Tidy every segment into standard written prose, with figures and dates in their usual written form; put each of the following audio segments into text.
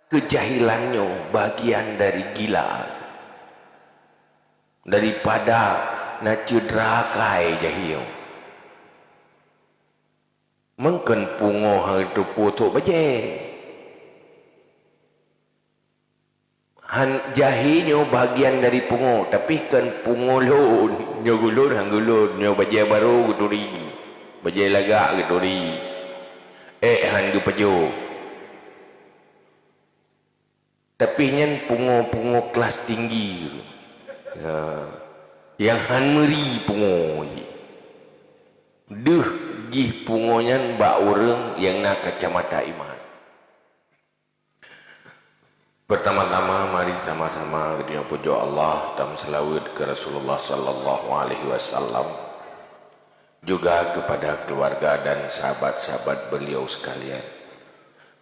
kejahilannya bagian dari gila, daripada nak cedrakai jahil. Mungkin pungo hang itu putuk baje. Han jahilnya bagian dari pungo, tapi kan pungo lun, nyo gulun hang gulun, nyo baje baru guturi, baje lagak guturi. Han gu pajo. Tapi nyen pungo-pungo kelas tinggi. Yang han meri pungo. Duh gih pungonya mbak orang yang nak kacamata iman. Pertama-tama mari sama-sama kita puja Allah dan selawat ke Rasulullah sallallahu alaihi wasallam, juga kepada keluarga dan sahabat-sahabat beliau sekalian.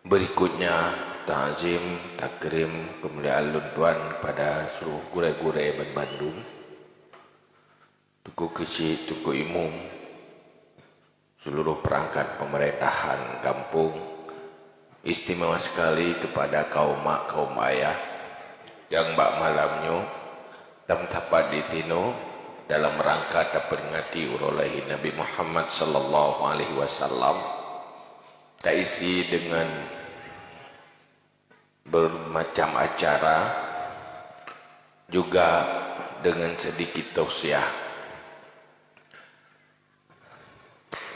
Berikutnya ta'zim, takrim, kemuliaan luntuan kepada seluruh gure-gure Bandung, tuku kecil, tuku imum, seluruh perangkat pemerintahan kampung, istimewa sekali kepada kaum mak, kaum ayah yang bak malamnya dalam tapat di tino dalam rangka memperingati urulahi Nabi Muhammad sallallahu alaihi wasallam, tak isi dengan bermacam acara, juga dengan sedikit tausiah.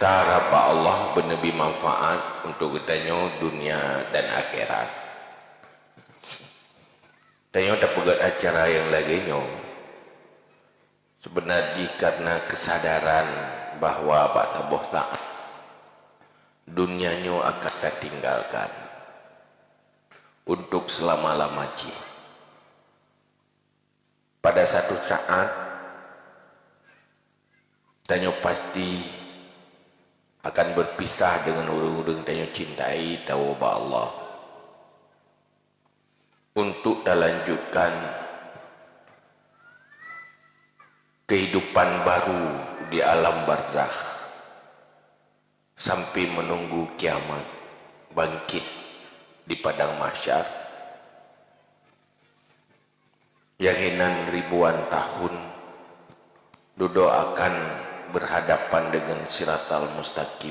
Harap Allah bernabi manfaat untuk kitanya dunia dan akhirat. Tanya tak pegat acara yang laginya. Sebenarnya karena kesadaran bahawa bak tabuh saat dunianya akan tertinggalkan untuk selama-lamanya. Pada satu saat tanya pasti akan berpisah dengan orang-orang yang cintai tahu bahwa Allah untuk melanjutkan kehidupan baru di alam barzakh sampai menunggu kiamat bangkit di padang mahsyar. Yakinan ribuan tahun duduk akan berhadapan dengan siratal mustaqim,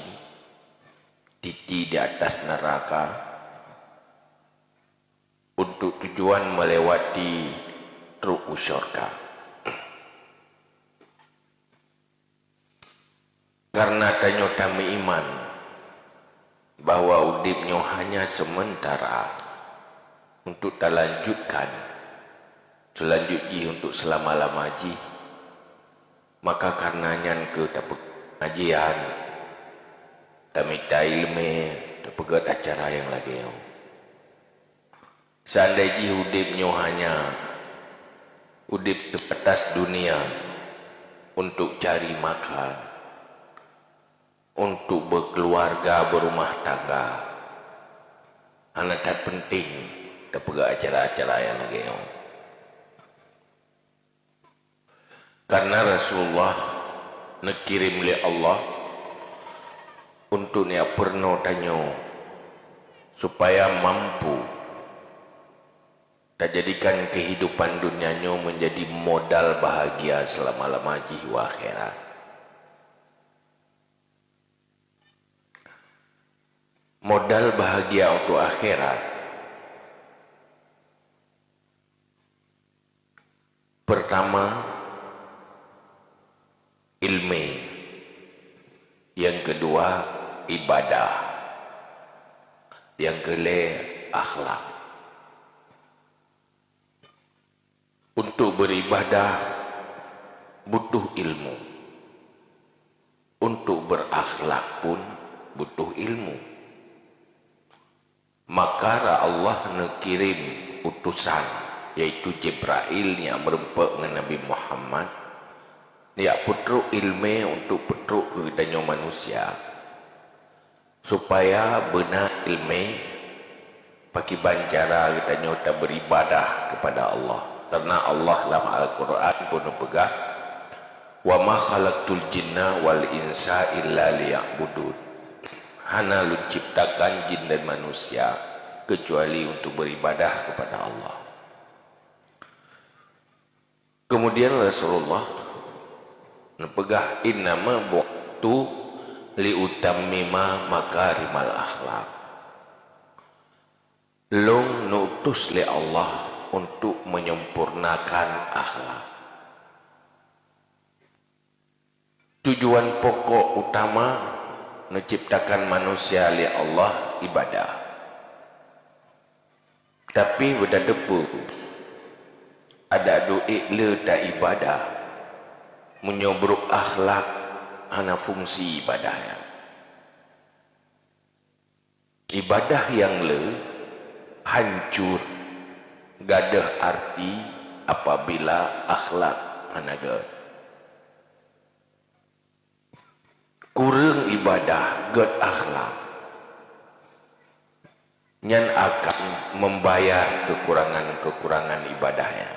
titi di atas neraka, untuk tujuan melewati truk syurga. Karena tanya kami iman bahwa udipnya hanya sementara untuk terlanjutkan selanjutnya untuk selama-lamanya, maka karenanya ke pengajian, tamita ilmu, terpegat acara yang lagi. Seandainya hidupnya hanya hidup atas dunia untuk cari makan, untuk berkeluarga, berumah tangga, anak tak penting terpegat acara-acara yang lagi. Karena Rasulullah nakirim oleh Allah untuk niat pernah tanya supaya mampu dan jadikan kehidupan dunianya menjadi modal bahagia selama-lamanya wa akhirat. Modal bahagia untuk akhirat pertama ilmu, yang kedua ibadah, yang ketiga akhlak. Untuk beribadah butuh ilmu, untuk berakhlak pun butuh ilmu. Maka Allah nakirim utusan yaitu Jibril yang berempat dengan Nabi Muhammad, dia putruk ilmu untuk putruk keadanya manusia, supaya benar ilmu pakai bancara katanya kita beribadah kepada Allah. Karena Allah dalam Al-Quran pun pegang, wa ma khalaqtul jinna wal insa illa liya'budun. Hana lu ciptakan jin dan manusia kecuali untuk beribadah kepada Allah. Kemudian Rasulullah nepegah innama bu'tu liutammima makarimal akhlak. Long nutus li Allah untuk menyempurnakan akhlak. Tujuan pokok utama menciptakan manusia li Allah ibadah. Tapi beda debu ada duit le tak ibadah menyobruk akhlak hana fungsi ibadahnya. Ibadah yang le hancur gadah arti apabila akhlak hana gad. Kurang ibadah gad akhlak nyan akan membayar kekurangan-kekurangan ibadahnya.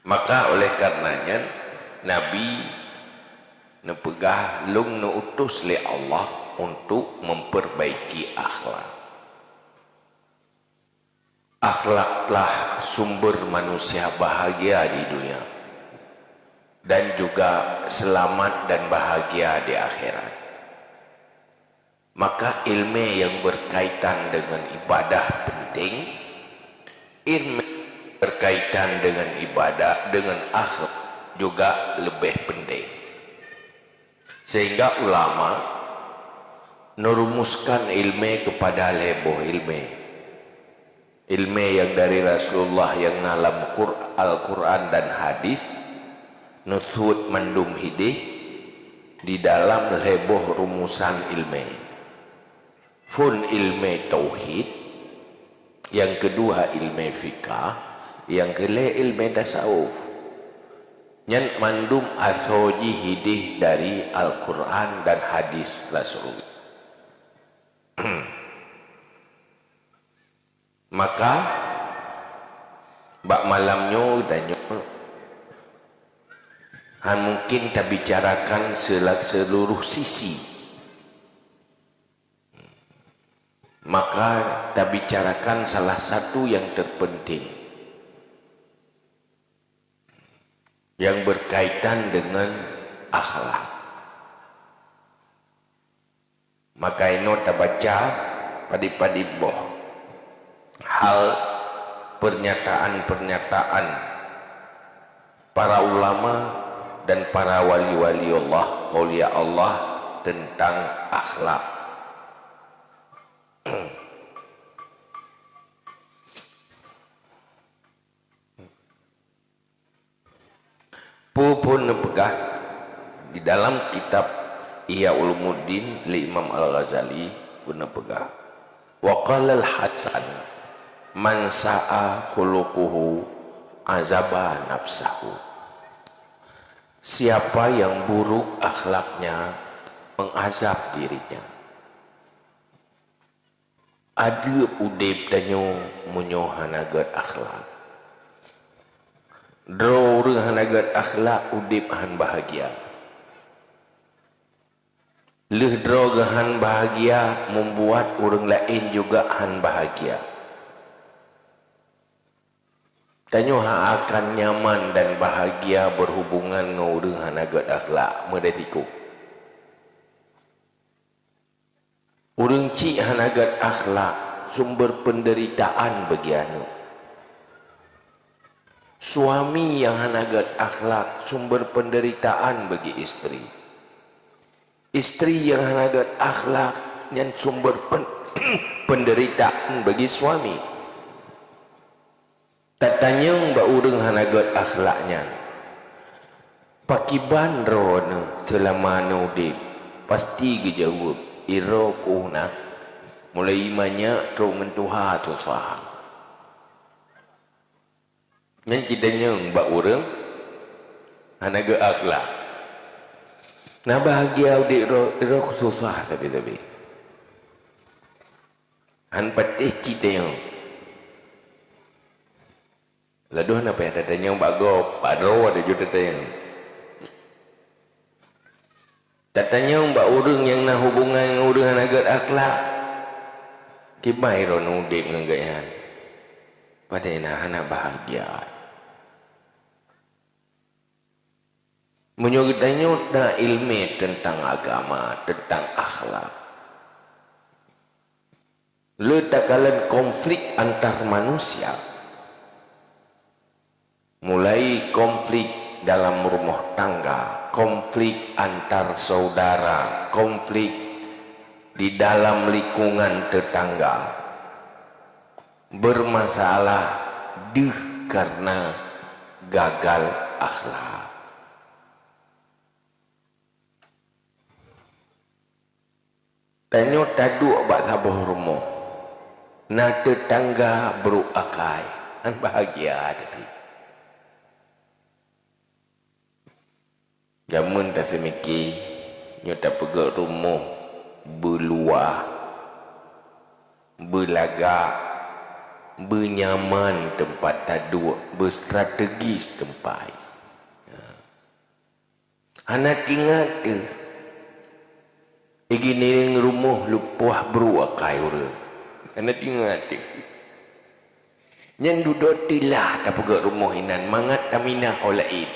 Maka oleh karenanya Nabi nepegah lung nuutus li Allah untuk memperbaiki akhlak. Akhlaklah sumber manusia bahagia di dunia dan juga selamat dan bahagia di akhirat. Maka ilmu yang berkaitan dengan ibadah penting, ilmu berkaitan dengan ibadah dengan akhlak juga lebih penting. Sehingga ulama merumuskan ilmu kepada leboh ilmu yang dari Rasulullah yang dalam Al-Quran dan hadis nusut mandum hidih di dalam leboh rumusan ilmu. Fun ilmu tauhid, yang kedua ilmu fikah, yang kelima ilmu tasawuf. Yang mandum asoji hidih dari Al-Quran dan hadis Rasulullah. Maka bak malamnya dan mungkin kita bicarakan seluruh sisi. Maka kita bicarakan salah satu yang terpenting yang berkaitan dengan akhlak. Maka ini kita baca padi-padi boh hal pernyataan-pernyataan para ulama dan para wali-wali Allah, aulia Allah tentang akhlak. Pun nepegah di dalam kitab Ihya Ulumuddin li Imam Al-Ghazali pun nepegah wa qala al-Hasan man sa'a khuluquhu azaba nafsahu. Siapa yang buruk akhlaknya mengazab dirinya. Ada udip danyo munyo hanagat akhlak. Dro urang hanagat akhlak udip han bahagia. Leh dro gahan bahagia membuat orang lain juga han bahagia. Tanyo akan nyaman dan bahagia berhubungan dengan orang hanagat akhlak medetiku. Orang cik hanagat akhlak sumber penderitaan bagi anak. Suami yang hanagat akhlak sumber penderitaan bagi istri. Istri yang hanagat akhlak yang sumber penderitaan bagi suami. Tatanya mbak urang hanagat akhlaknya. Pakiban rona selama nudib pasti dijawab iro kuna mulai imannya terus mentuha susah. Yang cidanya mbak urang hanagat akhlak. Nah bahagia di iro susah tapi. Han patih cidanya. Laduh napa ya tatanya mbak go padro ada juga tatanya. Tatanya mbak urang yang nah hubungan urang hanagat akhlak Kibai ron udip ngagayan. Pada anak bahagia. Menyugut na ilmu tentang agama, tentang akhlak. Letakalan konflik antar manusia. Mulai konflik dalam rumah tangga, konflik antar saudara, konflik di dalam lingkungan tetangga. Bermasalah karena gagal akhlak. Tanya taduk bak sabuh rumah. Na tetangga beruakai. Kan bahagia tadi. Jamun tak semiki. Nyata pergi rumah. Berluah. Berlagak. Bernyaman tempat taduk. Berstrategis tempat. Anak ingat tu. Igini rumah lupuh beruakai orang. Anak ingat tu. Yang duduk tilah tak pergi rumah inan. Mangat taminah olain.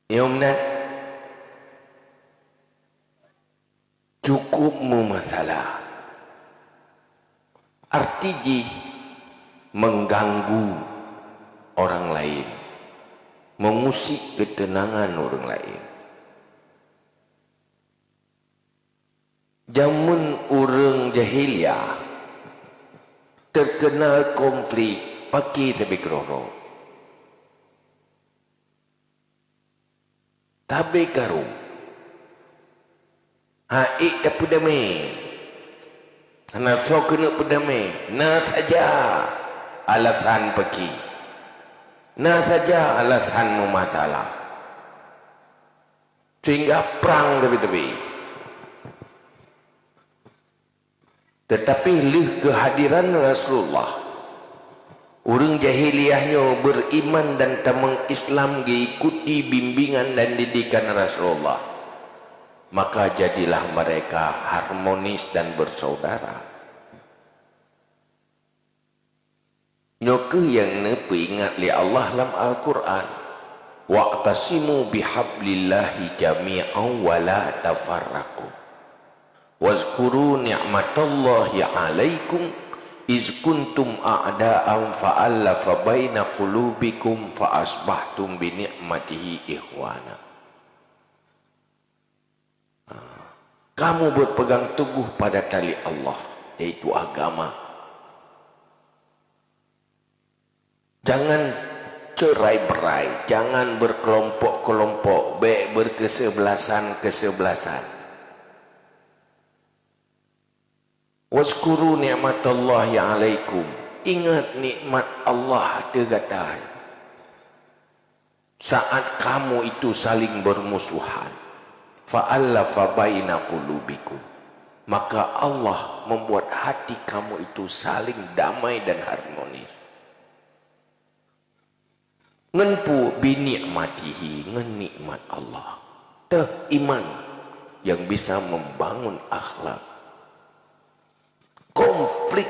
Ya umnat. Cukup mu masalah. Artinya mengganggu orang lain. Mengusik ketenangan orang lain. Jamun orang jahiliyah terkenal konflik pakai tapi keroro. Tapi karu. Haik tak pedamai. Anak so kena pedamai. Nah saja alasan pergi. Nah saja alasan masalah. Sehingga perang tepi-tepi. Tetapi lih kehadiran Rasulullah. Orang jahiliyahnya beriman dan tamang Islam diikuti bimbingan dan didikan Rasulullah. Maka jadilah mereka harmonis dan bersaudara. Nyoke yang nepi ingat li Allah dalam Al-Quran. Wa'tasimu bihablillahi jami'an wa la tafarraqu. Wazkuru ni'matallahi alaikum iz kuntum a'da'an fa'allafa baina qulubikum fa'asbahtum bi ni'matihi ikhwana. Kamu berpegang teguh pada tali Allah, yaitu agama. Jangan cerai-berai, jangan berkelompok-kelompok, baik berkesebelasan-kesebelasan. Wazkuru ni'matallahi alaikum. Ingat nikmat Allah degatai. Saat kamu itu saling bermusuhan. Fa'allafa baina qulubikum. Maka Allah membuat hati kamu itu saling damai dan harmonis. Ngenpu binikmatihi, ngenikmat Allah. Teh iman yang bisa membangun akhlak. Konflik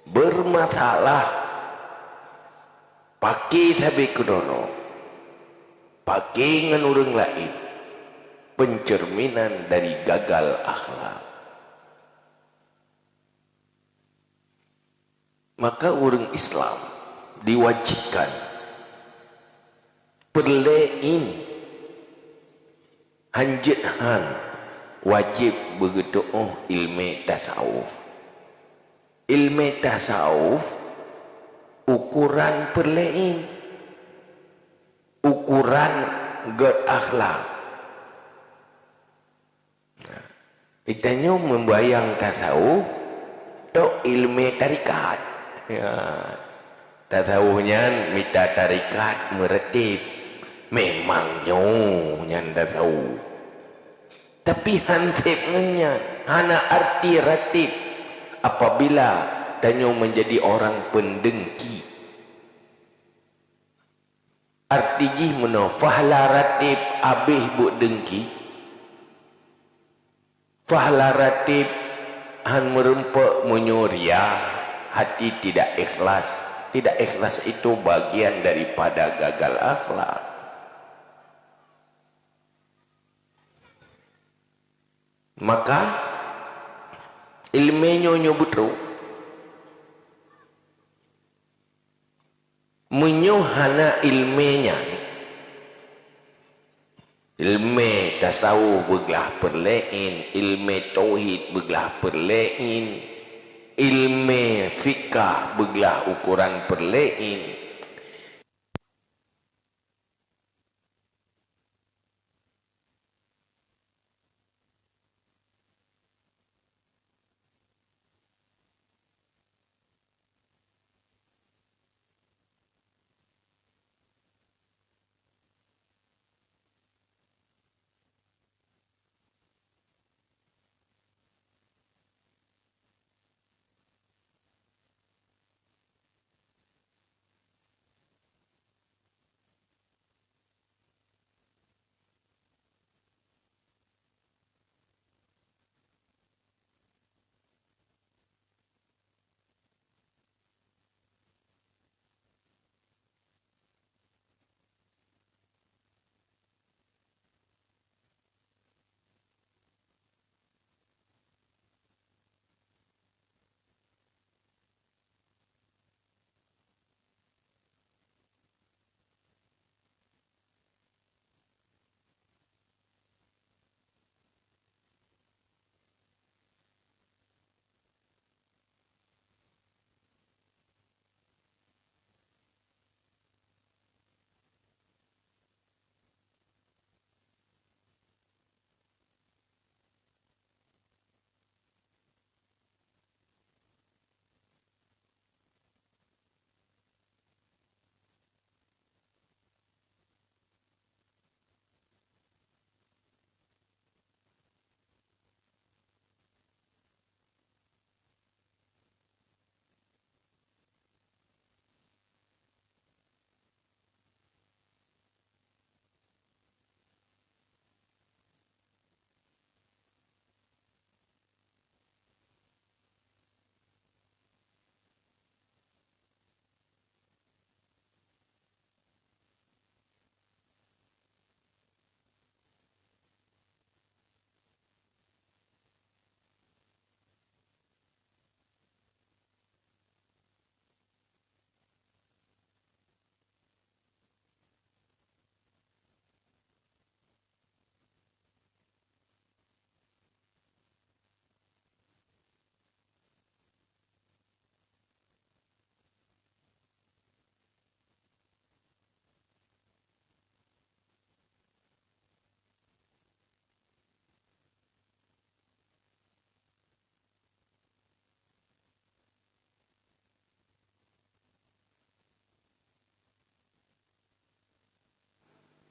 bermasalah pakai tabi kedono pakai dengan orang lain pencerminan dari gagal akhlak. Maka orang Islam diwajibkan perlein hanjithan wajib begitu ilmu tasawuf. Ilmu tasawuf ukuran perlain, ukuran god akhlak. Itanya membayang tasawuf tu ilmu tarikat. Ya. Tasawufnya minta tarikat meretip. Memangnya yang tasawuf. Tapi hansipnya hana arti ratib apabila tanya menjadi orang pendengki. Artinya mana fahla ratib abih buk dengki. Fahla ratib han merempak menyuria, hati tidak ikhlas. Tidak ikhlas itu bagian daripada gagal akhlak. Maka ilmenyo nyobutro menyohana ilmenya, ilmu tasawuf beglah perlain, ilmu tauhid beglah perlain, ilmu fikah beglah ukuran perlain.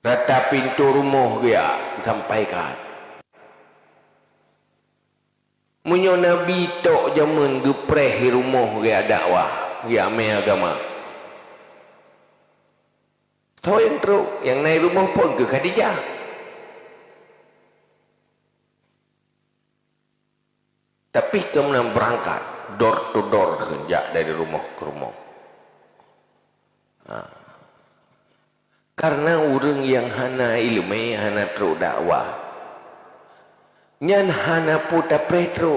Rata pintu rumah dia sampaikan. Munyo Nabi tok zaman gepreh rumah dia dakwah, dia ame agama. Tahu yang teruk, yang naik rumah pun ke Khadijah. Tapi kemudian berangkat door to door sejak dari rumah ke rumah. Karena orang yang hana ilmu, hana teruk dakwah, nyan hana puta petro,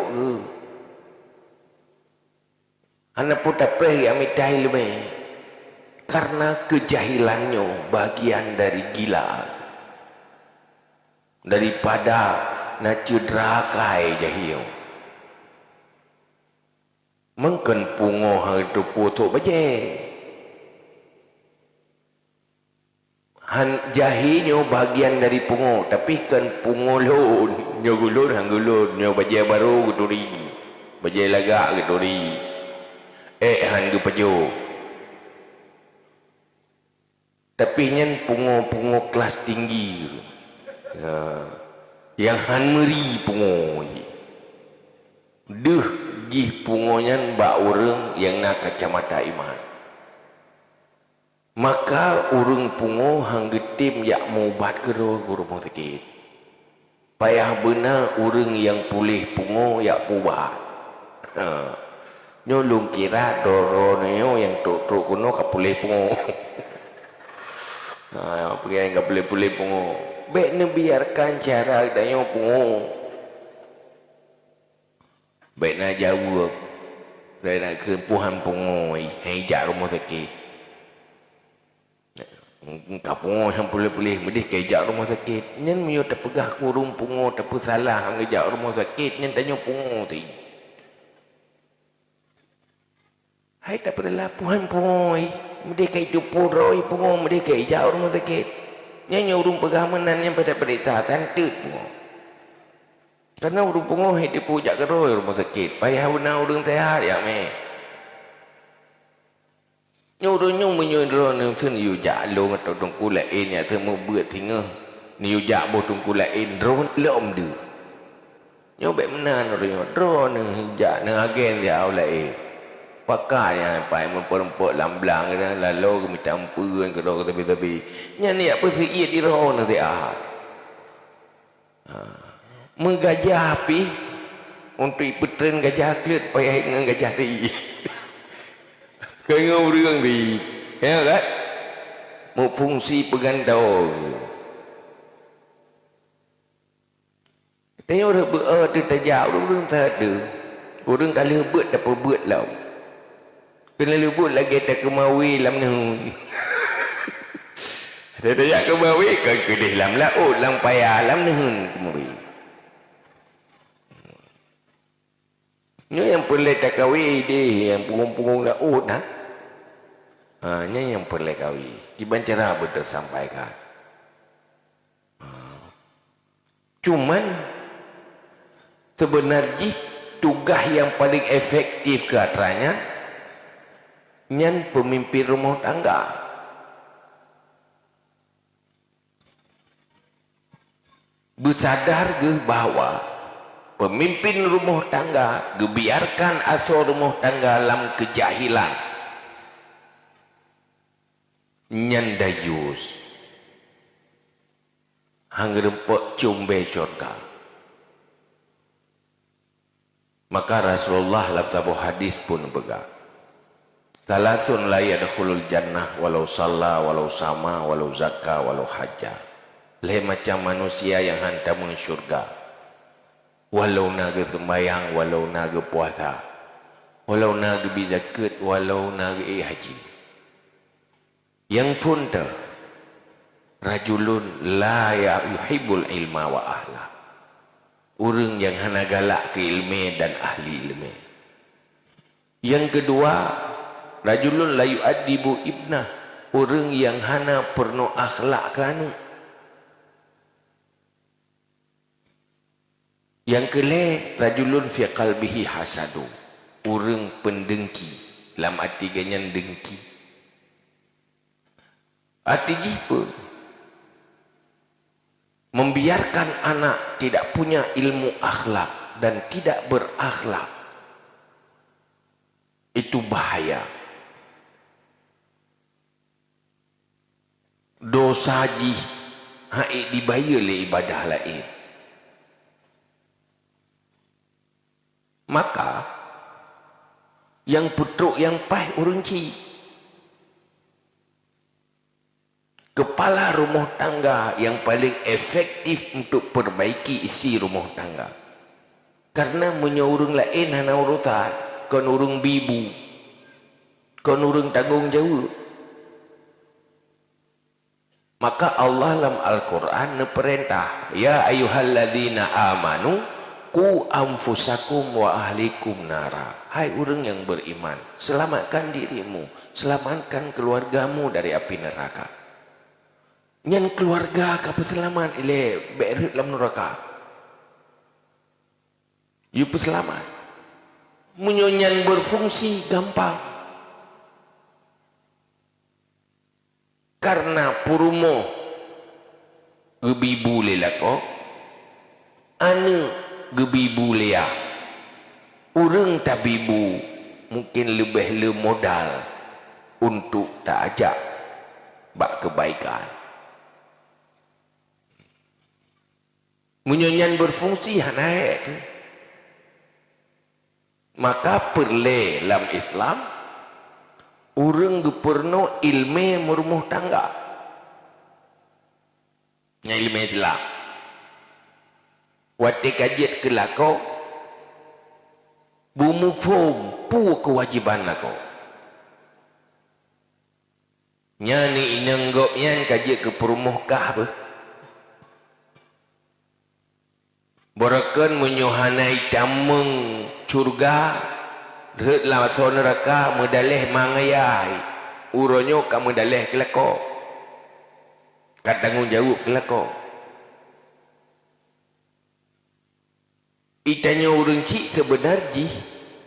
hana puta pre yang minta ilmu, karena kejahilannya bagian dari gila, daripada nak cedrakai jahil. Mungkin pungo hang itu putuk baje. Han jahilnya bagian dari pungo, tapi kan pungo lon, nyogulun hanggulun, nyo baje baru guturi, baje lagak guturi. Han gu pajo. Tapi nyen pungo kelas tinggi. Yang han meri pungo. Duh gih pungonya mbak orang yang nak kacamata iman. Maka urung pungo hang getim yak mau bat ke rumah sakit. payah benar orang yang pulih pungo ya pubat. Nyolong kira dorono yang truk kuno kapulih pungo. Pergi yang kapulih pungo. Baik ni biarkan cara dayo pungo. Baik nak jawab. Baik nak kempuhan pungo. Hai jak rumah sakit. Kapungo yang pulih-pulih medih kejak rumah sakit. Nyen menyo terpegah kurung pungo tapi salah ngejak rumah sakit nyen tanya pungo ti. Hai tak pernah puhan pungo medih kai tu puroi pungo medih kejak rumah sakit. Nyen urung pegah menan yang pada perintah santet pungo. Karena urung pungo hai dipujak keroi rumah sakit. Payah benar urung sehat ya me. Nyuruh menyuruh nungsun yu jak long atau tungku lain yang semua buat tinggal ni yu jak bo tungku lain drone lom du nyobek menan orang drone jak nang agen dia lain pakainya pai memperempok lamblang lalu ke minta ampun ke dok tepi nyani apa si ia di roh nanti ahad menggajah api untuk petren gajah klit payah dengan gajah ti. Kau orang di, ya kan? Mau fungsi pegantau. Tapi orang berada tajak, orang tak ada. Orang tak lebut, tak apa buat lah. Kena lebut lagi tak kemawi lam ni. Tak tajak kemawi, kau kedih lam laut, lam payah lam ni kemawi. Ini yang perlu tak kawi dia, yang pungung-pungung laut nah. Hanya yang perlu kawi. Gimana cara betul sampaikan. Cuman sebenarnya tugas yang paling efektif ke atranya nyan pemimpin rumah tangga. Bersadar ke bahawa pemimpin rumah tangga gebiarkan asal rumah tangga dalam kejahilan. Nyandayus hangrempok cumbe syurga. Maka Rasulullah dalam sebuah hadis pun begar. Salasun la yadkhulul jannah walau salla walau sama walau zakka walau hajjah. Le macam manusia yang hantar ke syurga. Walau naga sembahyang, walau naga puasa, walau naga bizakat, walau naga haji. Yang funda rajulun la yuhibbul ilma wa ahla. Orang yang hana galak ke ilmu dan ahli ilmu. Yang kedua, rajulun la yu'addibu ibnah. Orang yang hana perno akhlak kana. Yang kele rajulun fi qalbihi hasadu. Orang pendengki, dalam arti ganyan dengki. Arti jipa membiarkan anak tidak punya ilmu akhlak dan tidak berakhlak itu bahaya. Dosa ji hai dibayar oleh ibadah lain. Maka yang putruk yang pah urunci kepala rumah tangga yang paling efektif untuk perbaiki isi rumah tangga. Karena menyorong lain hana urutan, kon urung bibu, kon urung tanggung jawab. Maka Allah dalam Al-Quran perintah, ya ayyuhalladzina amanu qu anfusakum wa ahlikum nara. Hai orang yang beriman, selamatkan dirimu, selamatkan keluargamu dari api neraka. Nyan keluarga kapa selamat ile berit dalam neraka. You selamat. Menyonyan berfungsi gampang. Karena purumo gebibu lelako anu gebibu lea. Urang tabibu mungkin lebih le modal untuk tak ajak bak kebaikan. Munyonya berfungsi naik tu. Maka perle dalam Islam orang geperno ilmu merumuh tangga. Nya ilmu itulah. Wate kajiat kelakau bumu form pu kewajiban aku. Nya ni inenggop yang kajiat ke perumuh kah apa? Borakan menyuhanai tameng surga retlah masuk neraka medalih mangayai uronyo kamu dalih kelako kat tanggung jawab kelako itanya orang cik sebenarnya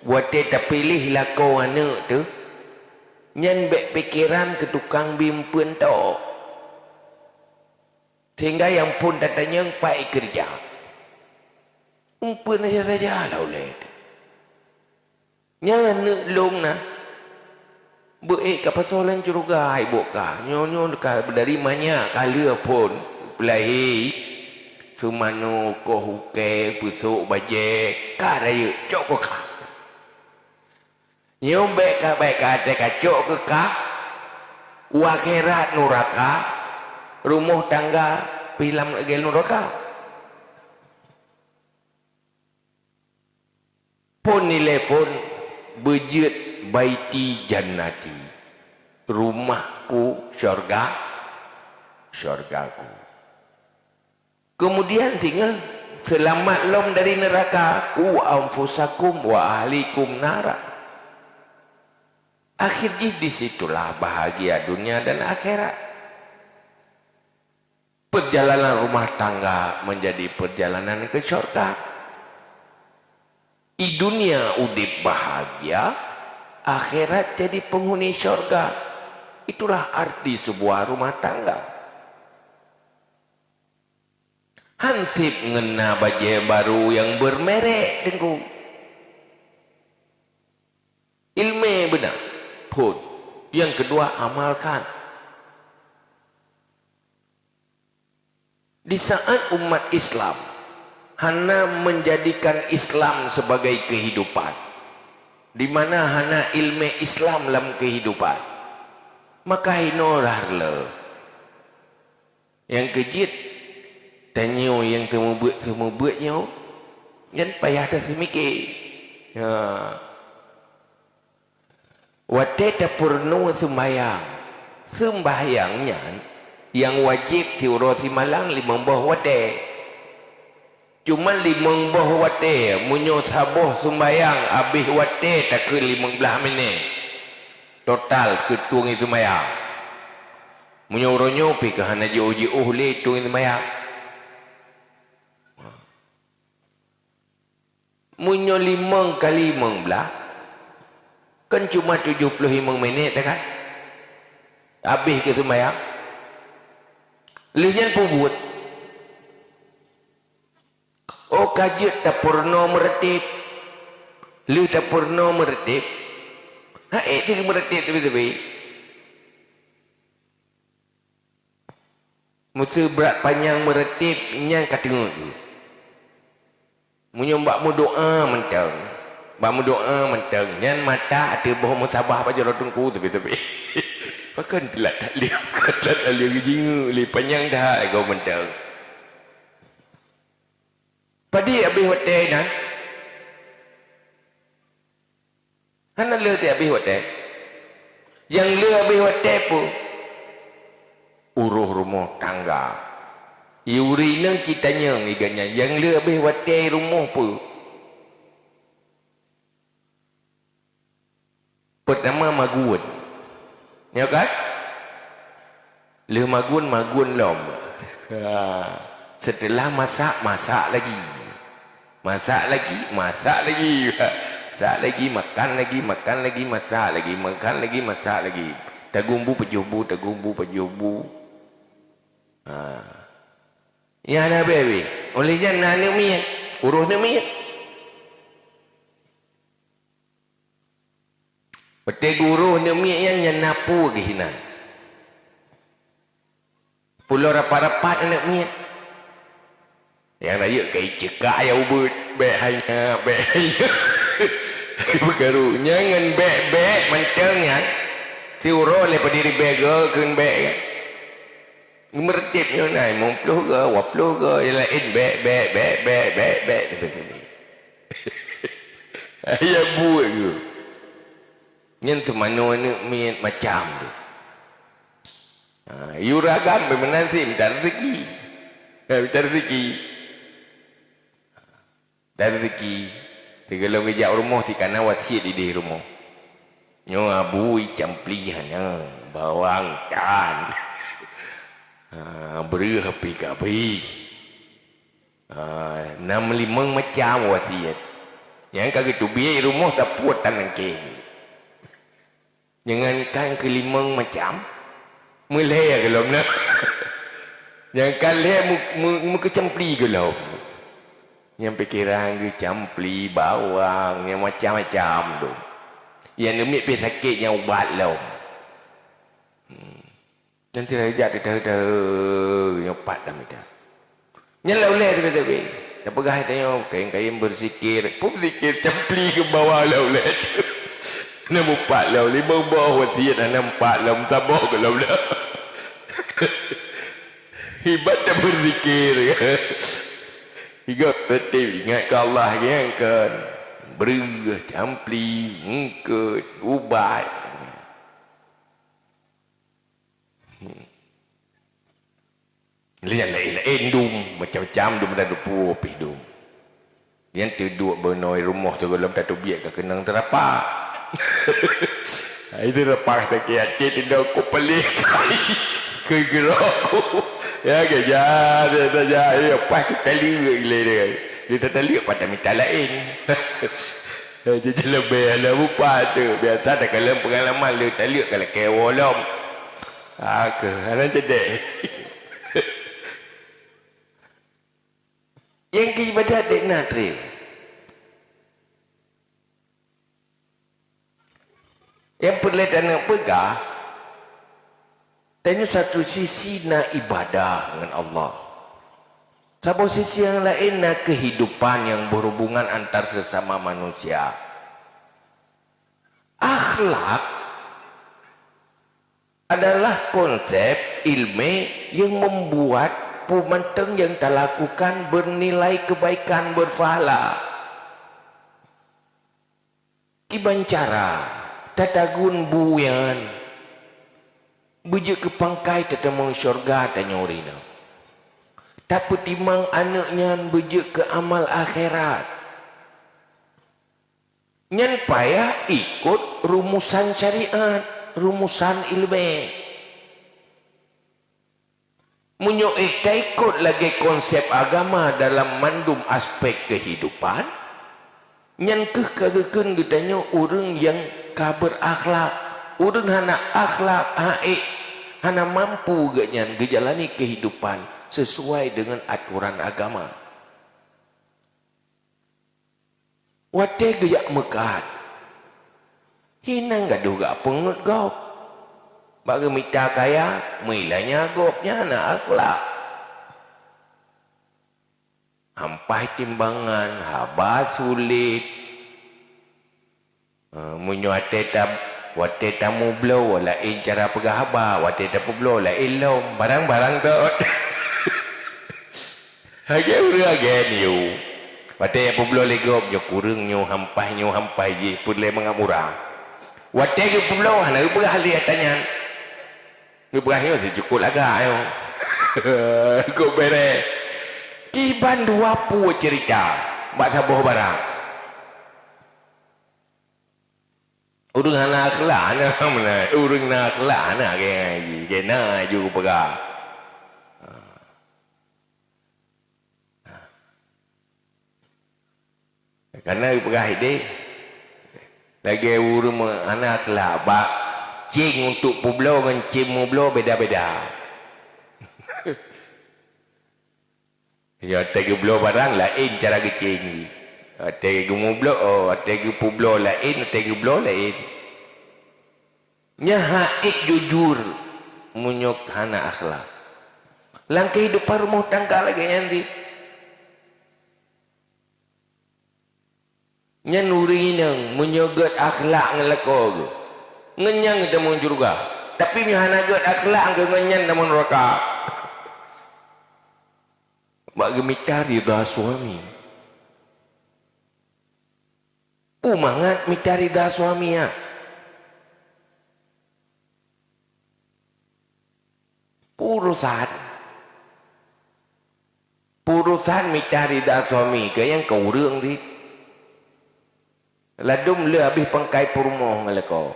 wate tak pilih lako anak tu nyan bek pikiran ke tukang bimpun tu sehingga yang pun datanya pai kerja umpun saja lah oleh nyan long na beek ka pasolan curugai boka nyonya ka dari banyak kali pun pelai sumano ko huke pusuk baje ka raya cok ko ka nyombe ka baik ka te ka cok ke ka akhirat neraka rumah tangga pilam lagi neraka pun telefon bejit baiti jannati rumahku syurgaku kemudian tinggal selamat lom dari neraka ku anfusakum wa ahlikum nara akhirnya disitulah bahagia dunia dan akhirat perjalanan rumah tangga menjadi perjalanan ke syurga. Di dunia udip bahagia, akhirat jadi penghuni syurga. Itulah arti sebuah rumah tangga. Hantip ngena baju baru yang bermerek dengku. Ilmu benar pun. Yang kedua amalkan. Di saat umat Islam hana menjadikan Islam sebagai kehidupan, di mana hana ilmu Islam dalam kehidupan, maka inorah le yang kejit tanyo yang temu buatnya yang payah dah semikir wate tak perlu sembahyangnya yang wajib tiurati malang 5 buah wate cuma 5 buah wate munyo sabuh sembayang habis wate tak ke 15 minit total ketung itu maya munyo ronyo pi ke hana uji le tung itu maya munyo 5 kali 15 kan cuma 75 minit kan habis ke sembayang lihat pubut oh kajut tak purno meretip lu tak purno meretip itu meretip tapi musuh berat panjang meretip yang katengok tu menyembak mu doa mentang mbak mu doa mentang nyan mata ada boh musabah apa jero tungku tapi pakan telat tak lihat kata lihat jingu li panjang dah kau mentang padi habis hotel na hana le ti habis hotel yang le habis hotel pun uruh rumah tangga yuri nang kitanya ngiganya yang le habis hotel rumah pun pertama magun ya kan le magun lom setelah masak lagi masak lagi makan lagi masak lagi tagumbu pejubu ya ada baby olehnya nanu mi uruh mi pete guru mi yang nyapu gihinan pulau rapat-rapat anak mi Yang raya kai cekak ya ubud bek hanya bergaru nyangan bek mentengnya tiuro le padiri bega keun bek kan mertipnya nai mumpluh ke wapluh ke lain bek sampai sini ayah buat ke yang tu mana ni macam tu yuragam bermenanti minta rezeki dari rezeki kalau ngejak rumah di kanan wati di rumah nyo abui camplihannya bawang kan beri hapi 65 macam wati yang kagak tu biar rumah tak puat tanang ke jangan kan kelimang macam mulai kalau nak jangan kalian muka campli kalau yang pikiran ke campli bawang yang macam-macam tu yang demi sakit yang ubat lo nanti raja ada yang pat dah minta nyelau le tapi tak pegah tanya kain-kain berzikir pun zikir campli ke bawah lo le nama pat lo 5 bawah wasiat nampak lo sabar ke lo le hebat dah berzikir ingat ke Allah yang kan bergah campli ngket ubat lihat lain dum macam-macam dum dah dupu api dum yang terduk benoi rumah tu dalam tak biak ke kenang terapak itu rapak tak kaya tidak aku pelik ke gerakku ya kejar dia saja apa kita lihat dia tak lihat pada minta lain jadi lebih ala bupa tu biasa dah kalau pengalaman dia tak lihat kalau kewolom ke anak cedek yang ibadat dek natri yang perletan nak pegah tanya satu sisi nak ibadah dengan Allah satu sisi yang lain nak kehidupan yang berhubungan antar sesama manusia akhlak adalah konsep ilmu yang membuat pemanteng yang tak lakukan bernilai kebaikan berpahala iban cara tatagun buyan bujuk ke pangkai tetemang syurga dan nyorina tapi timang anaknya bujuk ke amal akhirat nyan payah ikut rumusan syariat rumusan ilmu munyo ikut lagi konsep agama dalam mandum aspek kehidupan nyan kagakun ditanya orang yang kabar akhlak orang hana akhlak hana mampu ganyan gejalani kehidupan sesuai dengan aturan agama wate geyak mekat hinang gaduh gak pengut gop bagi mita kaya milanya gopnya anak akhlak hampai timbangan haba sulit munyo wate tamu blow lain cara pegah haba wate tamu blow lain lom barang-barang tu hage niu wate apa blow legop nyo kurang nyo hampai je pulai mengamura wate ke blow hana pegah li tanya ni pegah nyo cukup laga yo ko bere kiban 20 cerita mak sabuh barang urang anak akhlak mana urang nak akhlak nak ke na ju pegah karena pegah ide lagi urang anak akhlak bak cing untuk publo dengan cing mublo beda-beda ya tegi blo barang lain cara kecing tegi mublo tegi publo lain tegi blo lain nyahaik jujur munyok hana akhlak lang kehidupan rumah tangga lagi nanti nya nuri nang menyogot akhlak ngelako ngenyang kita mau juga tapi mihana god akhlak ke ngenyan namun neraka bagi mitari dah suami umangat mitari dah suami ya purusan mitari dah suami ke yang kau rương đi là đúng lừa bị pangkai purmo ngale ko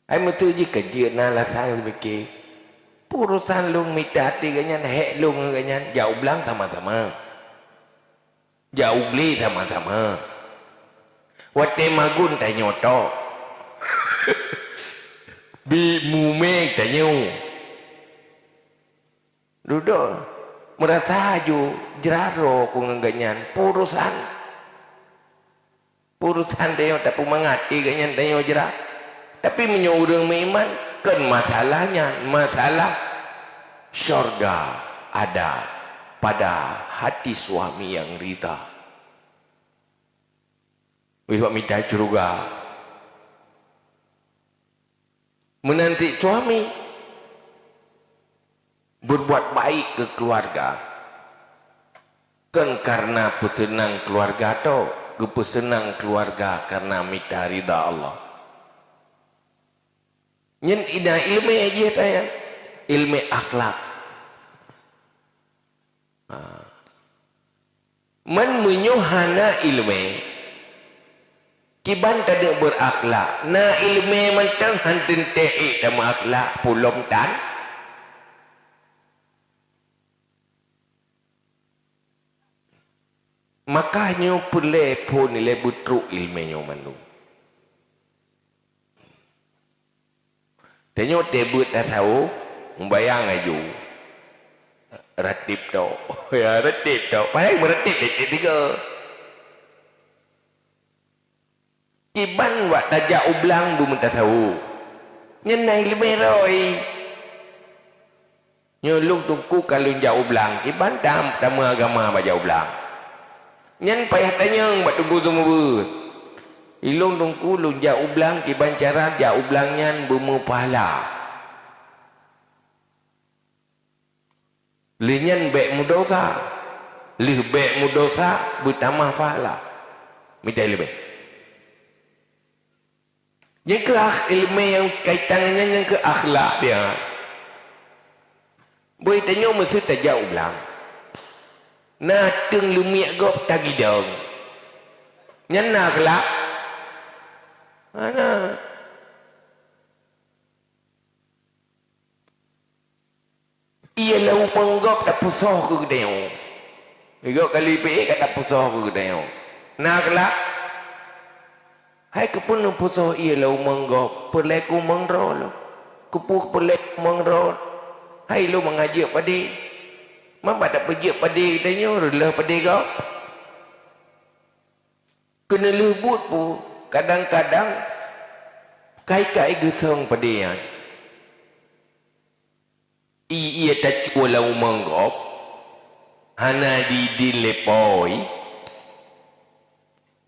ai mà thứ gì cả chuyện na là sao vậy kia purusan lung mitati ganyan he lung ganyan jauh belang sama-sama jauh beli sama-sama wate magun tay nyoto bi mume tay nyu duduk merasa ju jeraro kung ganyan urusan dia tak mengati ganyan dia jerak tapi menyuruh memang kan masalahnya masalah syurga ada pada hati suami yang rida wih minta juga menanti suami berbuat baik ke keluarga kan karena pesenang keluarga tu kepesenang keluarga karena minta ridha Allah nyen ina ilmu aja saya ilmu akhlak man menyuhana ilmu kiban tak berakhlak na ilmu mentang hantin te'ik dan akhlak pulom tan makanya pulai pun nilai butruk ilmunya manu tanya tebut dah tahu membayang aju ratib tu ya ratib tu paling meratib tiga kiban wak tajak ublang bu minta tahu nyenai lebih roi nyolong tungku kalau jauh ublang kiban tamu agama baca ublang nyen payah tanya buat tunggu ber ilung tungku lung jauh ublang kiban cara jauh ublang nyan bemu pahala linyan bek mudosa lih bek mudosa bertambah pahala minta lebih yang ke ilmu yang kaitannya yang ke akhlak dia boleh tanya mesti tak jauh ublang na từng lumiak gop tagi dong nyan akhlak ana ia lau menggop tak pusoh ke gedeo igok kali pe kat tak pusoh ke gedeo na akhlak hai kepun pusoh ia lau menggop perleku mengrol kupuk perlek mengrol hai lu mengaji padi mama tak pergi padi tanya relah padi kau kena lebut pu kadang-kadang kai-kai gesong padi yan ia tak cualau menggop hana di dilepoi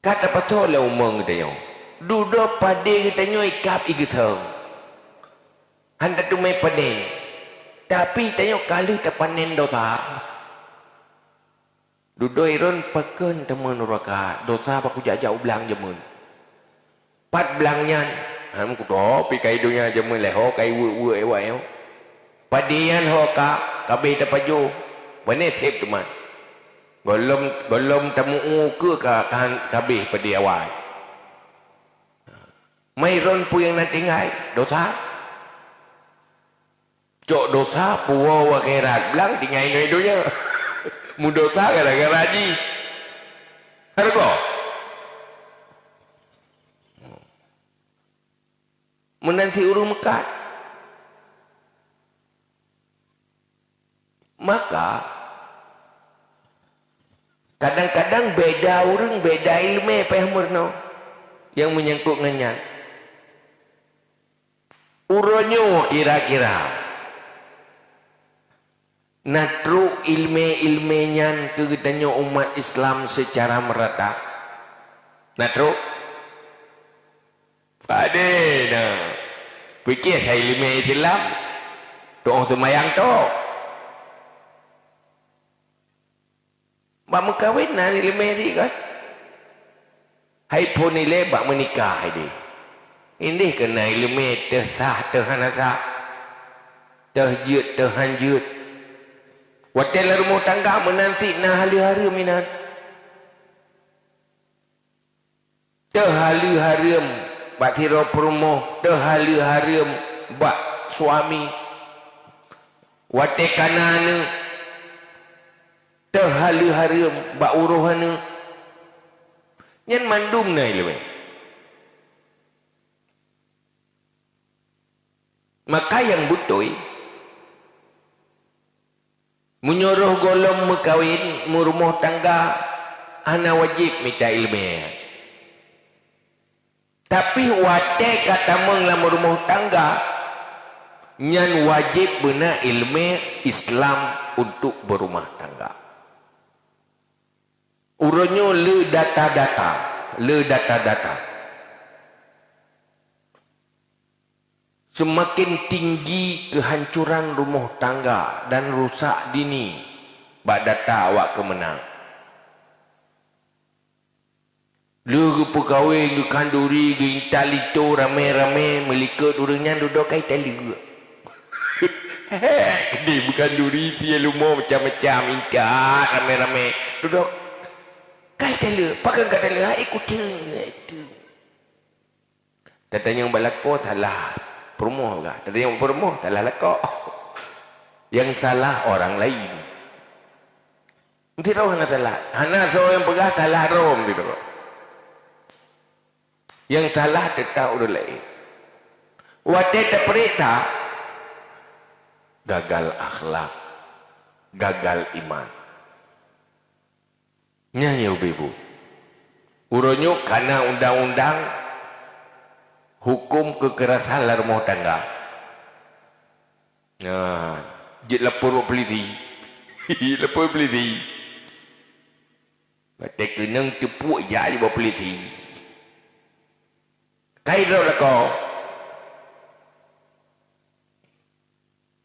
kata pasal lau meng tanya duduk padi tanya ikap igesong handa tu mai panen tapi tanya kali tak panen dosa duduk iron paken teman neraka dosa aku jajak ublang jemun pat belangnya ham ku to pi kai dunya jemun leho kai wu ewa yo padian ho ka kabe ta paju bane sep teman golom tamu ke ka kan kabe padi awai mai ron pu yang nanti ngai dosa cok dosa puwa wa khairat belang tinggal ngai donya mu dosa gara-gara haji harga menanti urung mekat maka kadang-kadang beda urang beda ilmu payah murno yang menyangkut ngenyan uronyo kira-kira natru ilme-ilmenyan kegedanyo umat Islam secara merata Nak teruk? Pada nak. Fikir saya ilmu Islam. Doang semayang tu. Bak mengkawin nak ilmu ni kan? Hai pun nilai bak menikah ini. Ini kena ilmu tersah, terhanasah. Terjut, terhanjut. Watel rumah tangga menanti nah hari-hari minat. Terhalu-harum bak tiro perumoh, terhalu-harum bak suami. Wate kanana terhalu-harum bak uruhana. Nyan mandum na ilmu. Maka yang betul menyuruh golong mekawin murumuh tangga ana wajib minta ilmu. Tapi wate kata menglah murumuh tangga nyan wajib benar ilmu Islam untuk berumah tangga. Urunyo le data. Semakin tinggi kehancuran rumah tangga dan rusak dini, bak data awak kemenang. Lu pegawai ke kanduri ke intalito rame-rame melikat orangnya duduk kai tali. Ini bukan duri dia lumur macam-macam ingat rame-rame duduk kai tali, pakai kat tali ikut itu. Katanya yang balako salah perumoh kah? Katanya yang perumoh salah lako. Yang salah orang lain. Nanti tahu hana salah. Hana so yang pegah salah rom gitu. Yang salah tetap orang lain. Wadah terperita gagal akhlak, gagal iman. Nyanyi ibu. Uronyo karena undang-undang hukum kekerasan rumah tangga. Nah, jid lapor peliti. Lapor peliti. Batek kenang tepuk jaya bawa peliti. Kai rau lah kau.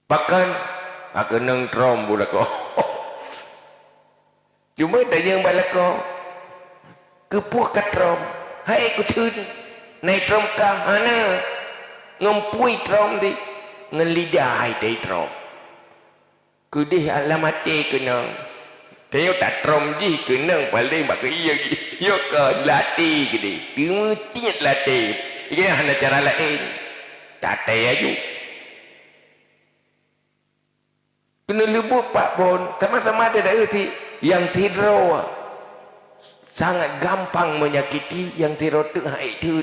Bahkan aku nang trom pula kau. Cuma tak yang balik kau. Kepuh kat trom. Hai ku thun. Naik trom kah? Hana. Ngempui trom di. Ngelidai dari trom. Kudih alamati kenang. Tengok tak trom ji kenang paling bak iya gi. Yo ke latih gede. Kemudian latih. Ini hanya cara lain. Tak tahu. Kena lebut pak pun. Sama-sama ada dah erti. Yang tidur sangat gampang menyakiti. Yang tidur tu itu.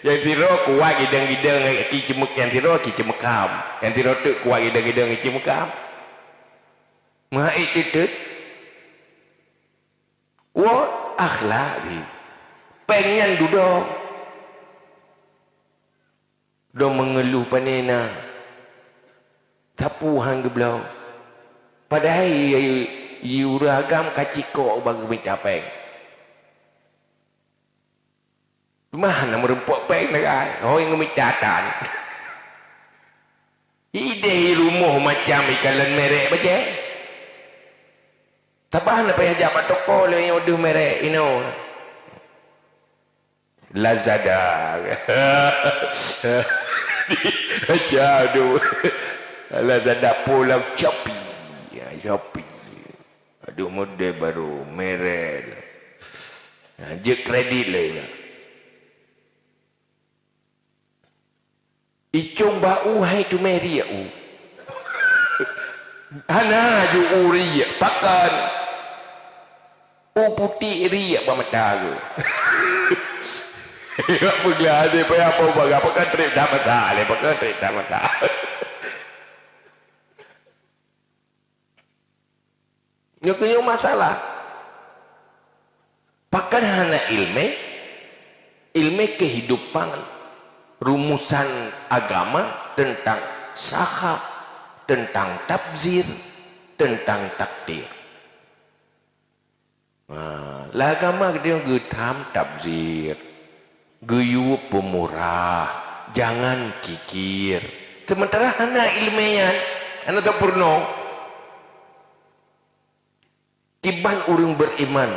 Yang tidur kuat gidang-gidang ki cemek. Yang tidur ki cemekam. Yang tidur tu kuat gidang-gidang ki cemekam. Mahai itu. Wah akhlak ni. Pengen duduk. Dia mengeluh panena. Tapu hang geblau. Padahal uragam kaciko bagi minta peng. Mana merempuk peng nak? Oh yang minta tan. Ide rumah macam ikalan merek baca. Tabahan apa yang jabat toko le yang udah merek ino. Lazada. Aduh. Lazada pulang Shopee. Ya, Shopee. Aduh model baru merek. Je kredit lah. Icung bau hai tu meri aku. Hana ju uri pakan. Putih ri apa mata aku. Apa dia ada apa baga pakan trip dah masalah, pakan trip dah masalah. Nyoknya masalah. Pakan hana ilmu kehidupan, rumusan agama tentang sahab, tentang tafsir, tentang takdir. lah agama dia getam tabzir geyu pemurah jangan kikir sementara hana ilmiah hana sempurna tiban urang beriman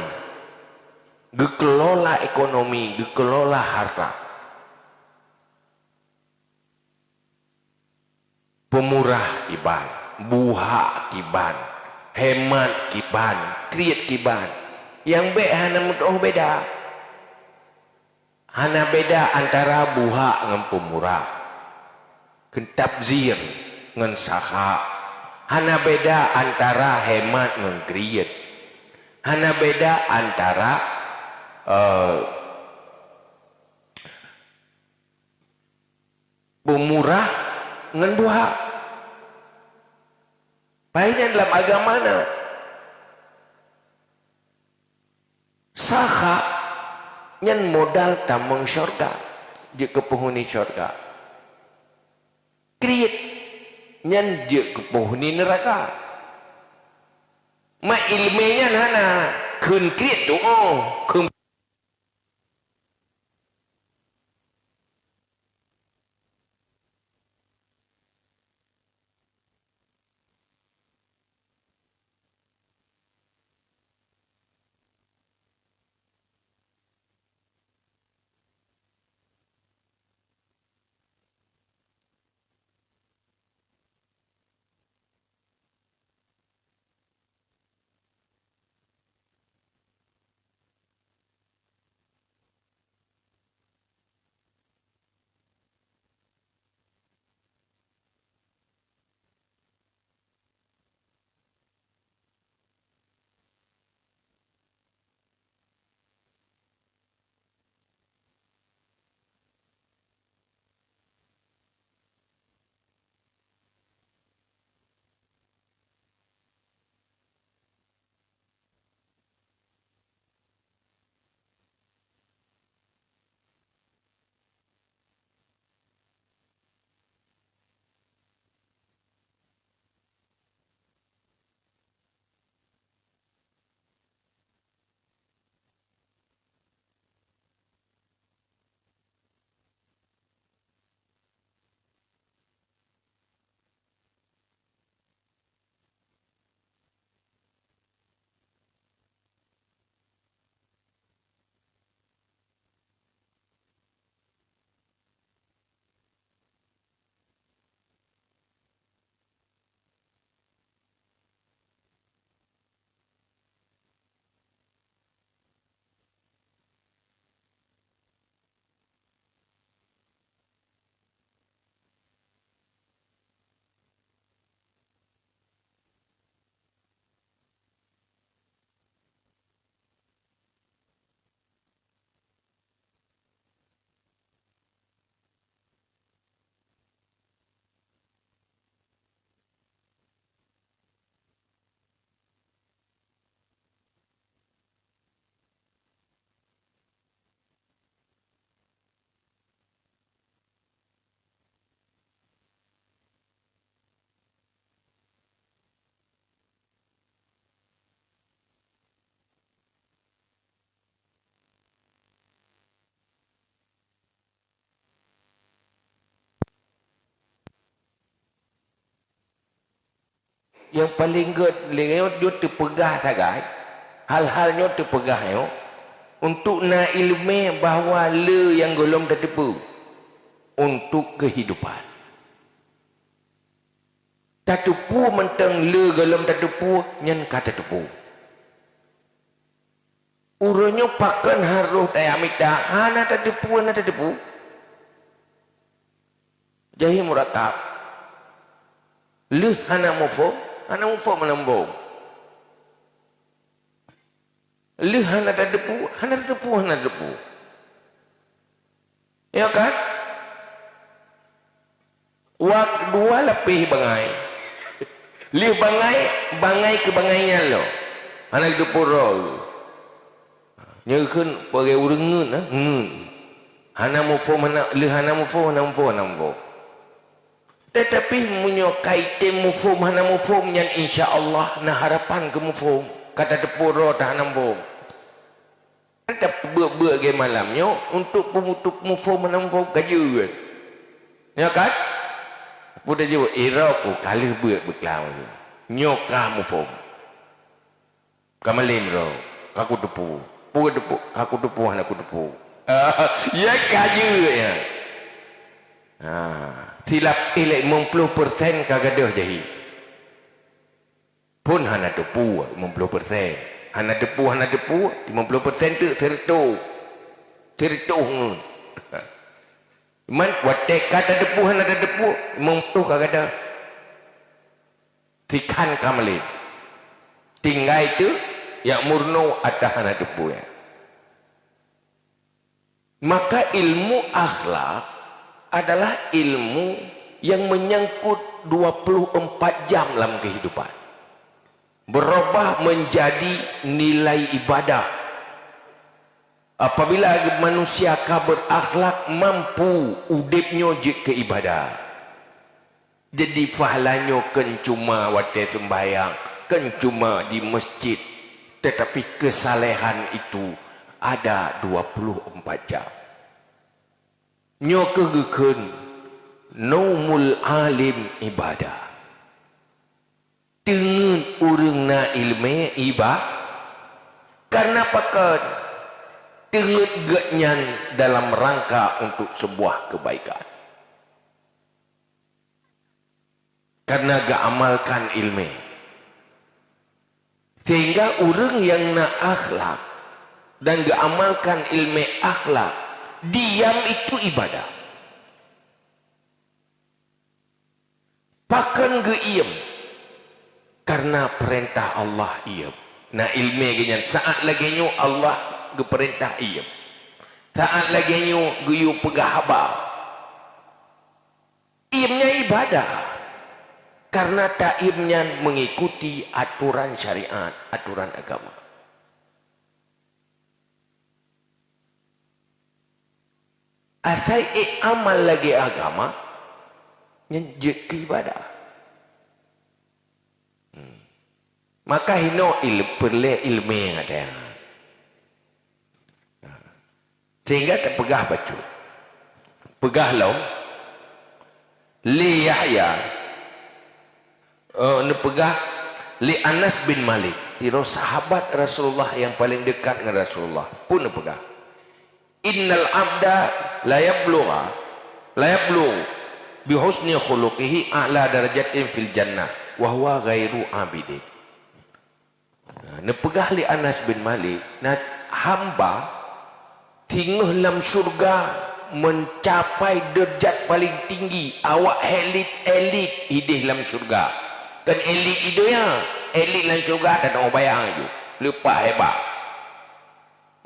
gekelola ekonomi gekelola harta pemurah kiban buha kiban hemat kiban kriat kiban yang hana mudah beda hana beda antara buha dengan pemurah kentabzir dengan saha hana beda antara hemat dengan kriat hana beda antara pemurah dengan buha baiknya dalam agama saha nyan modal tamang syurga je ke penghuni syurga kriat nyan je ke penghuni neraka ma ilminya hana kun kriat tu kun yang paling good lengau dia terpegah sagai hal-halnya terpegah yo untuk na ilmu bahawa le yang golong tertipu untuk kehidupan tertipu mentang le golong tertipu nyen kata tertipu urunyo pakan haruh dayamita hana tertipu jahi muratab le hana mufo menembung le hana tertipu ya kan waktu dua lebih bangai le bangai ke bangainya lo hana tertipu roh nyeukeun page urang ngeun hana mufo le hana mufo tetapi menyokai mufum hana mufum yang insyaallah na harapan ke mufum kata depuro dah nambung buat-buat ke malamnya untuk pemutuk mufo menampu kaju. Ya kan? Budak jawab, aku kali buat beklau. Nyoka mufo. Kamalim ro, aku depu. Buat depu, aku depu, aku depu. Ya kaju ya. Silap ilek 50% kagadah jahi. Pun hana depu 50%. Hana depu 50% tu serto. Serto. Man watek kata depu hana depu 50 kagadah. Tikan kamalin. Tinggal itu yang murno ada hana depu ya. Maka ilmu akhlak adalah ilmu yang menyangkut 24 jam dalam kehidupan. Berubah menjadi nilai ibadah. Apabila manusia berakhlak mampu udipnya je ke ibadah. Jadi fahalanya kan cuma waktu sembahyang, kan cuma di masjid. Tetapi kesalehan itu ada 24 jam. Nyo kegekeun naumul alim ibadah. Dengan urangna ilmu ibadah karena pakat dengan genyan dalam rangka untuk sebuah kebaikan. Karena gak amalkan ilmu. Sehingga orang yang nak akhlak dan gak amalkan ilmu akhlak, diam itu ibadah. Pakan geiem karena perintah Allah iem. Nah ilmu genyan saat lagi nyu Allah ge perintah iem. Saat lagi nyu geyu pegah haba. Iemnya ibadah. Karena taimnya mengikuti aturan syariat, aturan agama. Asai amal lagi agama nyenjek ke ibadah. Maka hino perle ilmu yang ada. Sehingga terpegah baju. Pegah lo li Yahya pegah li Anas bin Malik, tiro sahabat Rasulullah yang paling dekat dengan Rasulullah pun pegah. Innal abda la yablugh bi husni khuluqihi a'la darajatin fil jannah wa huwa ghairu abidin. Pegah li Anas bin Malik, hamba tinggal dalam syurga mencapai derajat paling tinggi, awak elit idih dalam syurga. Kan elit itu ya, elit dalam syurga dan orang bayang itu lupa hebat.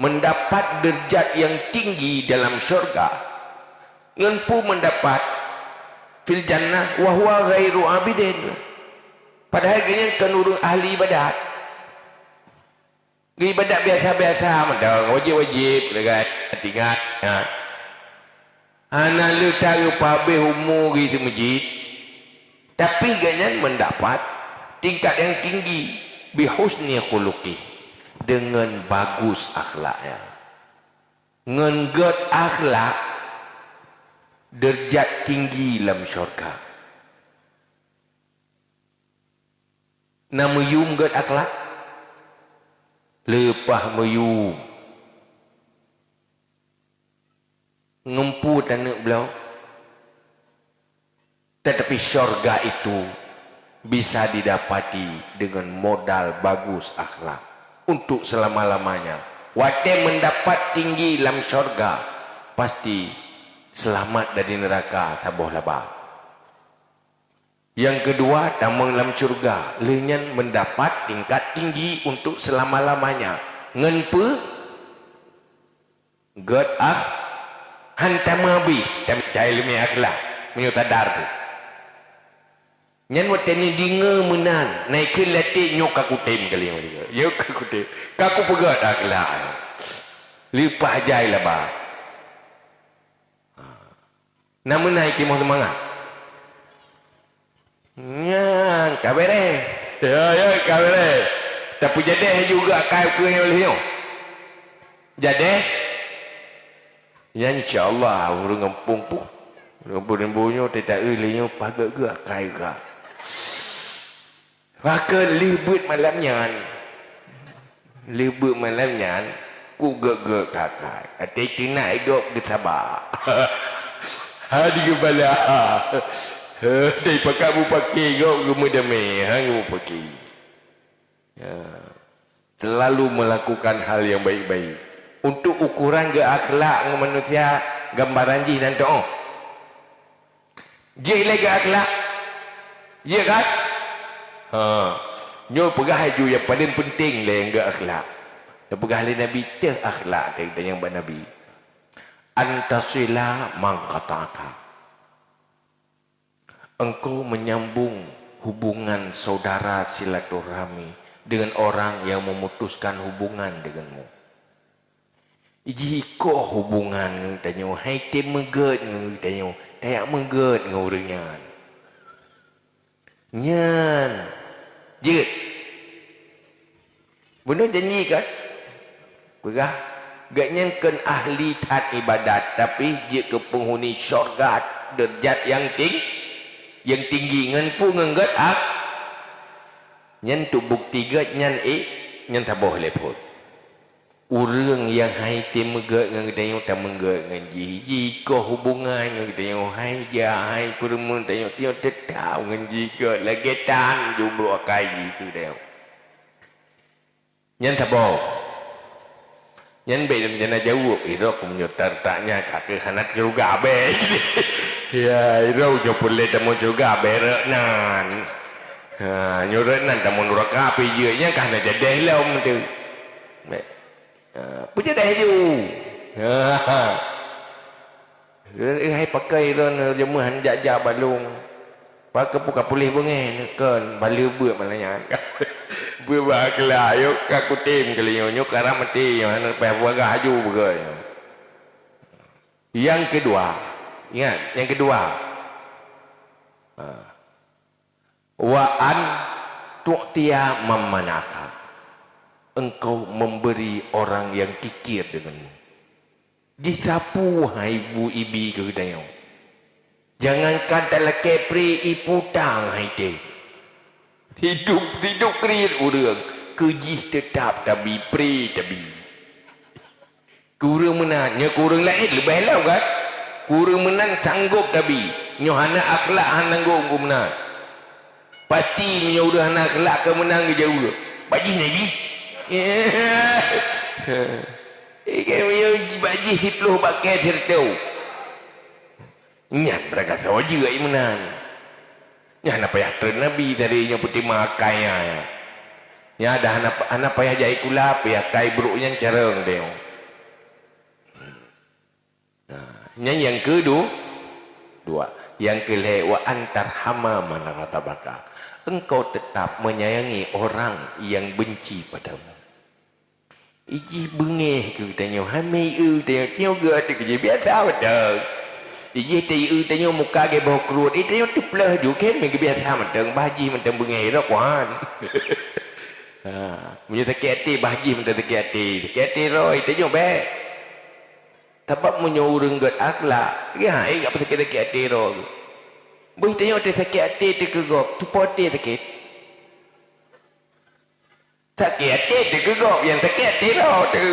Mendapat derajat yang tinggi dalam syurga, ngenpu mendapat fil jannah wa huwa ghairu abidin. Padahal kini kan urang ahli ibadat. Ibadat biasa-biasa, mendang wajib-wajib dekat tingkat. Ana lu tahu pabeh umur gitu masjid. Tapi ganyan mendapat tingkat yang tinggi bihusni khuluqi, dengan bagus akhlaknya. Ngengot akhlak derajat tinggi dalam syurga. Nama yum got akhlak lepah meyum ngempu tanah belau. Tetapi syurga itu bisa didapati dengan modal bagus akhlak untuk selama-lamanya. Waktu mendapat tinggi dalam syurga pasti selamat dari neraka saboh labah. Yang kedua, tamang dalam syurga lenyan mendapat tingkat tinggi untuk selama-lamanya. Ngenpe god hantamabi tam ilmi akhlak menyutadar tu. Nyan wateni dinga menan naik ke latih nyok aku tem kali mereka. Yo aku tem. Kaku pegat akhlak. Lipah jai lah ba. Nama naik ke mau semangat. Nyang kabere. Ya kabere. Tapi jadi juga kau ke oleh yo. Jadi Ya insya-Allah urang ngempung pu. Ngempung bunyo tidak eulinya pagak gerak kai ka. Maka libut malamnya. Libut malamnya ku gek kakak. Ati kena hidup di Sabah. Hadi kepala. Hei pakai bu pakai kau gemedame, hang bu pakai. Ya. Selalu melakukan hal yang baik-baik. Untuk ukuran ke akhlak manusia gambaran ji dan doa. Ji lagi akhlak. Ya kan? Ha. Nyo pegah haju yang paling penting lah yang ke akhlak. Yang pegah oleh Nabi teh akhlak dan yang buat Nabi. Antasila mangkataka. Engkau menyambung hubungan saudara silaturahmi dengan orang yang memutuskan hubungan denganmu. Jika hubungan tanya hai tem meget tanya tayak meget ngurangnya. Nyan. Jet. Benar janji kan? Begah gak nyankan ahli tat ibadat tapi je ke penghuni syurga derajat yang tinggi ngan pu nganggat nyan tu bukti gat nyan nyan tak boleh pun. Urang yang hai tim megak ngan tanya tak megak ngan jika hubungan ngan tanya hai ja hai permun tanya tio tetau ngan jika lagi tan jumlah akai gitu dah. Nyan tak boleh. Nyan be dalam jauh iro kumnyotar taknya kakek hanat juga be. Ya iro jo boleh temu juga be nan. Ha nyoret nan temu nuraka pi je nya kana jadi lah om tu. Punya dah ju. Hai pakai ron jemuhan jajak balung. Pakai buka pulih bengen kan balik buat malanya. Buat kelah yo kaku tim kali yo kara mati yo hana pe buat haju begai. Yang kedua, ingat yang kedua. Wa an tu'tiya mamanaka. Engkau memberi orang yang kikir denganmu. Disapu hai bu ibi ke dayo. Jangankan dalam kepri iputang hai te. Hidup kriit urang. Kejih tetap tapi pri tapi. Kurang menang. Nya kurang lain lebih lah kan. Kurang menang sanggup tapi. Nya hana akhlak hana nanggung menang. Pasti nya udah hana akhlak ke menang ke jauh. Bagi nabi. Ikan punya baju sipuluh pakai sertau. Nyan mereka saja juga imanan. Nyan apa yang ternabi darinya putih makainya. Nyan ada anak payah jai kulap ya kai buruknya careng deo. Nyan yang kedua, yang kelima wa antar hama mana kata baka. Engkau tetap menyayangi orang yang benci padamu. Iji bengeh ke tanya hamai tanya tio ge ada kerja biasa betul. Iji tanya muka ge bau keruat tanya tu pelah juga me ge biasa mentang baji mentang bengeh rak wan. Punya sakit hati baji mentang sakit hati roi tanya be. Sebab punya urang gat akhlak. Ge hai apa sakit hati roi. Bui tanya te sakit hati te kegop tu pote sakit. Sakit hati tu kegop yang sakit hati roh tu.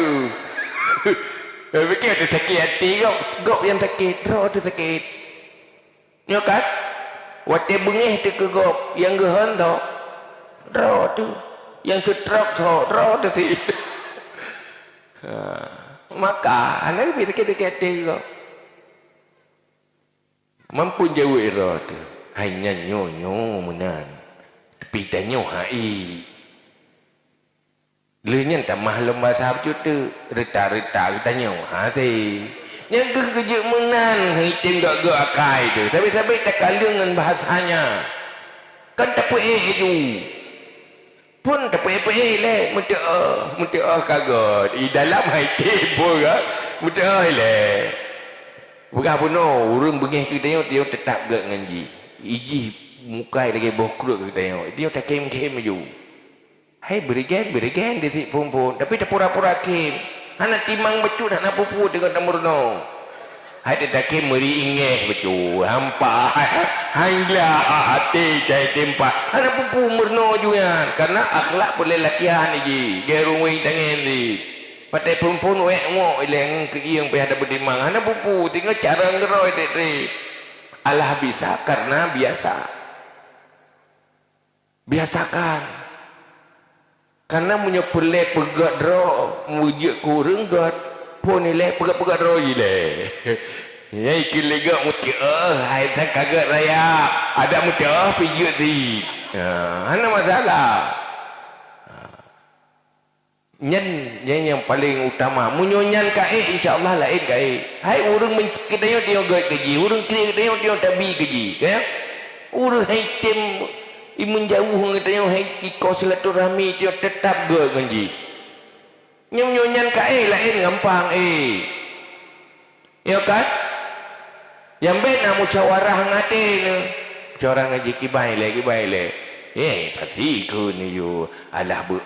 Fikir tu sakit hati gop yang sakit roh tu sakit. Nyokat. Wate bengih tu kegop yang gehan tu roh tu. Yang setrok tu roh tu si. Maka anak bisa sakit hati gop. Mampu jauh roh tu. Hanya nyo menan. Tapi tak nyo hai. Lenya tak mahlum bahasa apa tu reta-reta tanya hati yang kerja menan hitam gak akai tu tapi tak kalah dengan bahasanya kan tak ju pun tak le muda kagak di dalam hitam boga muda le bukan pun urang bengih ke tengok dia tetap gak ngaji iji mukai lagi bokruk ke tengok dia tak kem ju. Hai berigen di perempuan tapi tak pura-pura kim anak timang becut anak pupu dengan namurno Ada tak meri ingeh betul. Hampa. Hangla hati cai tempat. Ada pupu merno juga. Karena akhlak boleh latihan lagi. Gerungwi tangan ni. Patai perempuan wek ngok ileng ke yang pe ada berdimang. Ada pupu tinggal cara ngeroi dek. Allah bisa karena biasa. Biasakan. Karena punya pelek pegat ro, mujud kurang gat. Pun nilai pegat-pegat ro je le. Ya ikin lega muti hai tak kaget raya. Ada muti pijut si. Mana masalah? Nyan yang paling utama munyonyan kae insyaallah lain kae. Hai urang kita yo dia gat gaji, urang kita yo dia tabi gaji, kan? Urang hai tem imun jauh kita yo hai iko silaturahmi dia tetap gat gaji. Nyonyan kae lain gampang ya kan? Yang bena musyawarah ngate ne. Orang ngaji kibai le. Pasti ku ni yo alah bu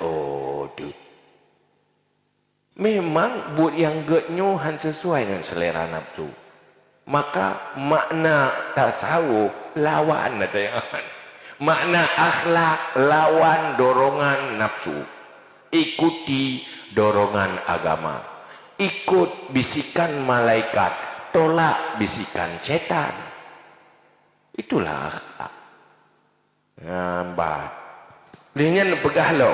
memang buat yang getnyo han sesuai dengan selera nafsu. Maka makna tasawuf lawan ada yang makna akhlak lawan dorongan nafsu. Ikuti dorongan agama. Ikut bisikan malaikat, tolak bisikan setan. Itulah akhlak. Nampak. Dengan pegahlo.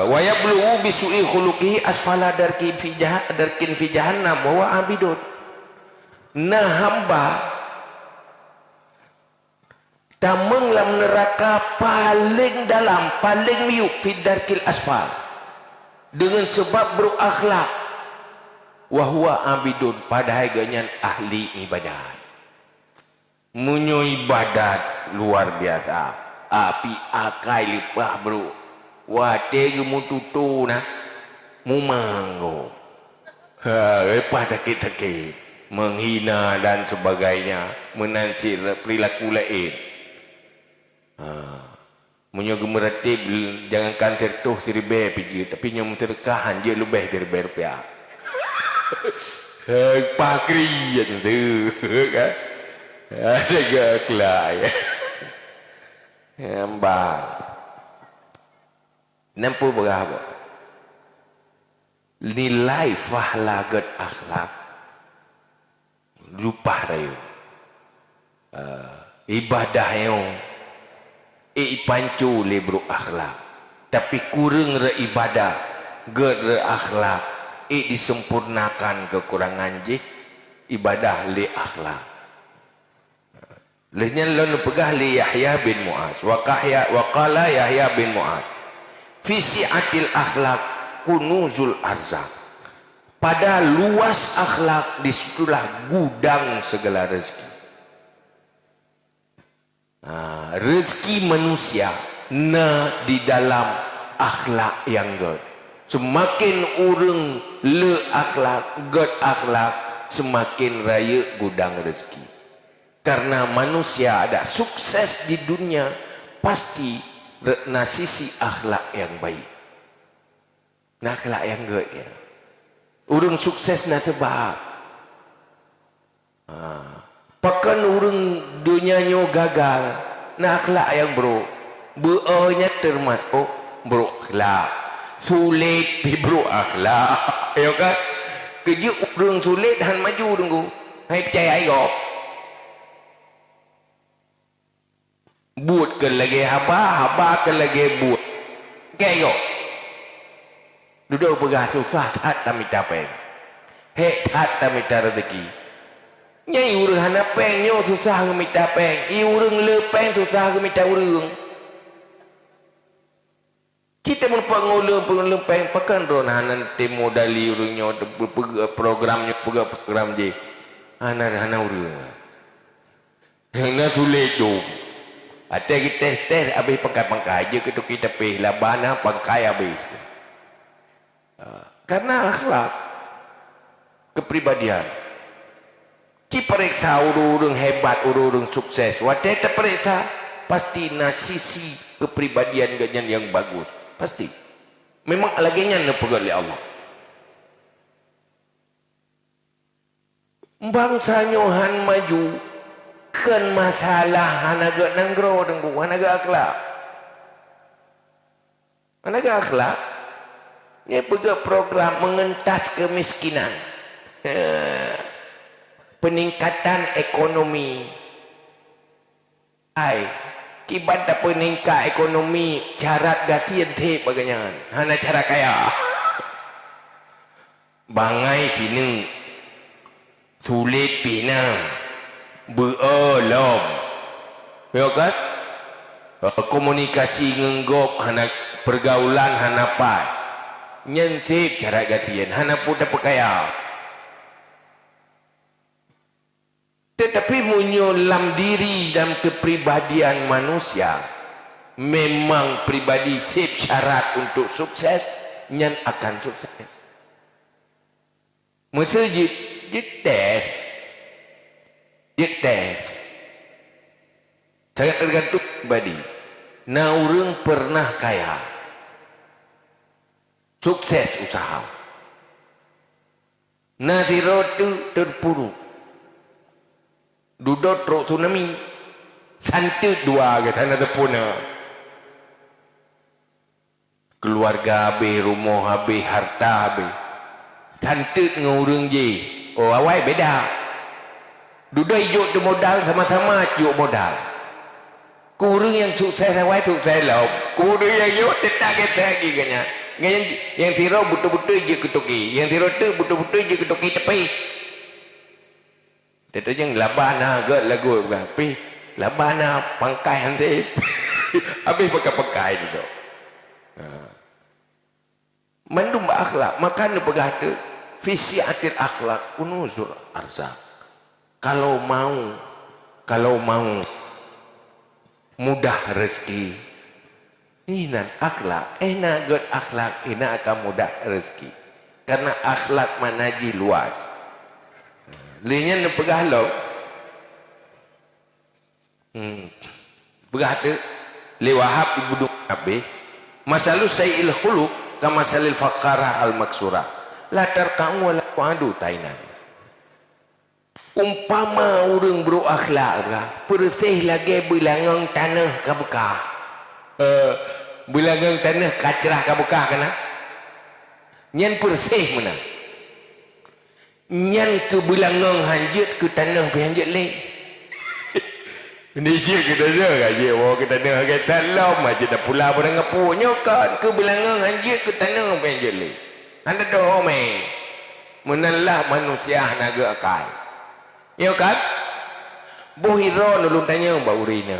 Wa yablughu bisu'i khuluqihi asfala darkin fi jahannam wa abidun. Nah hamba tameng lam neraka paling dalam, paling miuk fi darkil asfal dengan sebab berakhlak wa huwa abidun padahal ganyan ahli ibadat. Munyo ibadat luar biasa. Api akai lipah bro. Wate gemu tutu na mumango. Lepas sakit-sakit menghina dan sebagainya, menancir perilaku lain. Munyo gemeratib jangankan sertuh seribe piji tapi nyom terkahan je lebih dari rupiah. Pakri yang tu kan. Ada gaklai. Ambang. Nampu berapa? Nilai fahlagat akhlak rupah rayu ibadah yang pancu le bro akhlak tapi kurang re ibadah get re akhlak disempurnakan kekurangan je ibadah le akhlak lehnya lalu pegah li Yahya bin Mu'az wa qala Yahya bin Mu'az Visi atil akhlak kunuzul arzak. Pada luas akhlak disitulah gudang segala rezeki. Rezeki manusia di dalam akhlak yang good. Semakin urang le akhlak, good akhlak, semakin raya gudang rezeki. Karena manusia ada sukses di dunia pasti sisi akhlak yang baik. Akhlak yang baik ya. Urang sukses na sebab. Pakan urang dunianya gagal. Akhlak yang bro. Beanya termasuk bro akhlak. Sulit pi bro akhlak. Ya kan? Kerja urang sulit dan maju tunggu. Hai percaya ayo. Buat ke lagi haba ke lagi buat. Kayo. Duduk pegah susah tak minta peng. Tak minta rezeki. Nyai urang hana peng nyo susah minta peng. I urang le peng susah minta urang. Kita menpangulung peng pakan ron hanan tim modali urang nyo programnya program je. Hana urang. Hana sulit tu. Ada kita tes habis pangkai je kita pilih labana pangkai habis. Karena akhlak kepribadian. Ki periksa urang hebat, urang sukses. Wate terperiksa pasti sisi kepribadian ganyan yang bagus. Pasti. Memang laginya nepegat oleh Allah. bangsa nyohan maju kan masalah hanaga nanggro dengku hanaga akhlak ini pega program mengentas kemiskinan peningkatan ekonomi kibat peningkat ekonomi cara gatian te baganyan hana cara kaya bangai sini sulit pinang beolom ya kan komunikasi ngenggop hana pergaulan hana pai nyentip cara gatian hana pun dapat kaya tetapi menyolam diri dan kepribadian manusia memang pribadi sip syarat untuk sukses nyan akan sukses mesti jites sangat tergantung pribadi na urang pernah kaya sukses usaha na tirotu terpuruk duduk truk tsunami santet dua ke tanah tepuna keluarga habis rumah habis harta habis santet dengan orang je oh awal beda duduk hijau tu modal sama-sama hijau modal kurang yang sukses awal sukses lah kurang yang hijau tetap kita lagi kanya yang tirau betul-betul je ketuki yang tirau tu betul-betul je ketuki tepi dia yang labana agak lagu tapi labana pangkai hanti habis pakai juga mandum akhlak makan pegata visi akhir akhlak kunuzur arzak kalau mau mudah rezeki ini akhlak enak akhlak ini akan mudah rezeki karena akhlak manaji luas linya ne pegah lo pegah tu li Wahab ibnu Abi masalu sayyil khuluq kama masalil faqarah al maksurah la tarqa'u wa la tu'adu tainan umpama urang berakhlak bersih lagi bilangan tanah kabukah bilangan tanah kacrah kabukah kana nyen bersih mana nyan ke bilangan hanjut ke tanah hanjut le ni sia kita dah aje wa kita dah agak salam aja dah pula pada ngapunya kan ke bilangan hanjut ke tanah hanjut le anda doa me menalah manusia naga akal ya kan bohiron ulun tanya mbak urina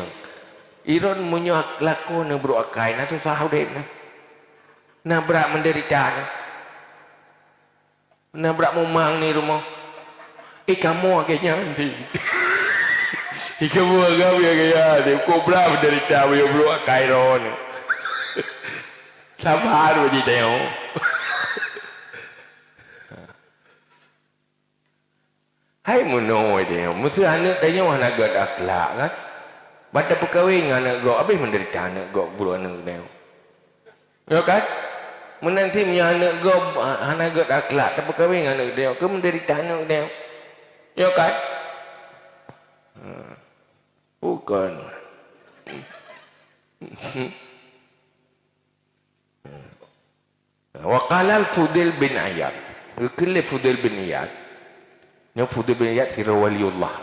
iron munyo lakon bro akal na tu sahau dek na berat menderita nabrak memang ni rumah kamu agaknya nanti kamu agaknya nanti kobra menderita ya bro kairon sabar wajib tengok hai menoi dia mesti anak tanya anak gad akhlak kan pada perkahwin anak gak habis menderita anak gak bro anak tengok ya kan menanti punya anak gob anak god akhlak tapi kawin anak dia ke menderita anak dia ya kan bukan wa qala al-Fudail bin Iyad kulli Fudail bin Iyad nya Fudail bin Iyad kira waliullah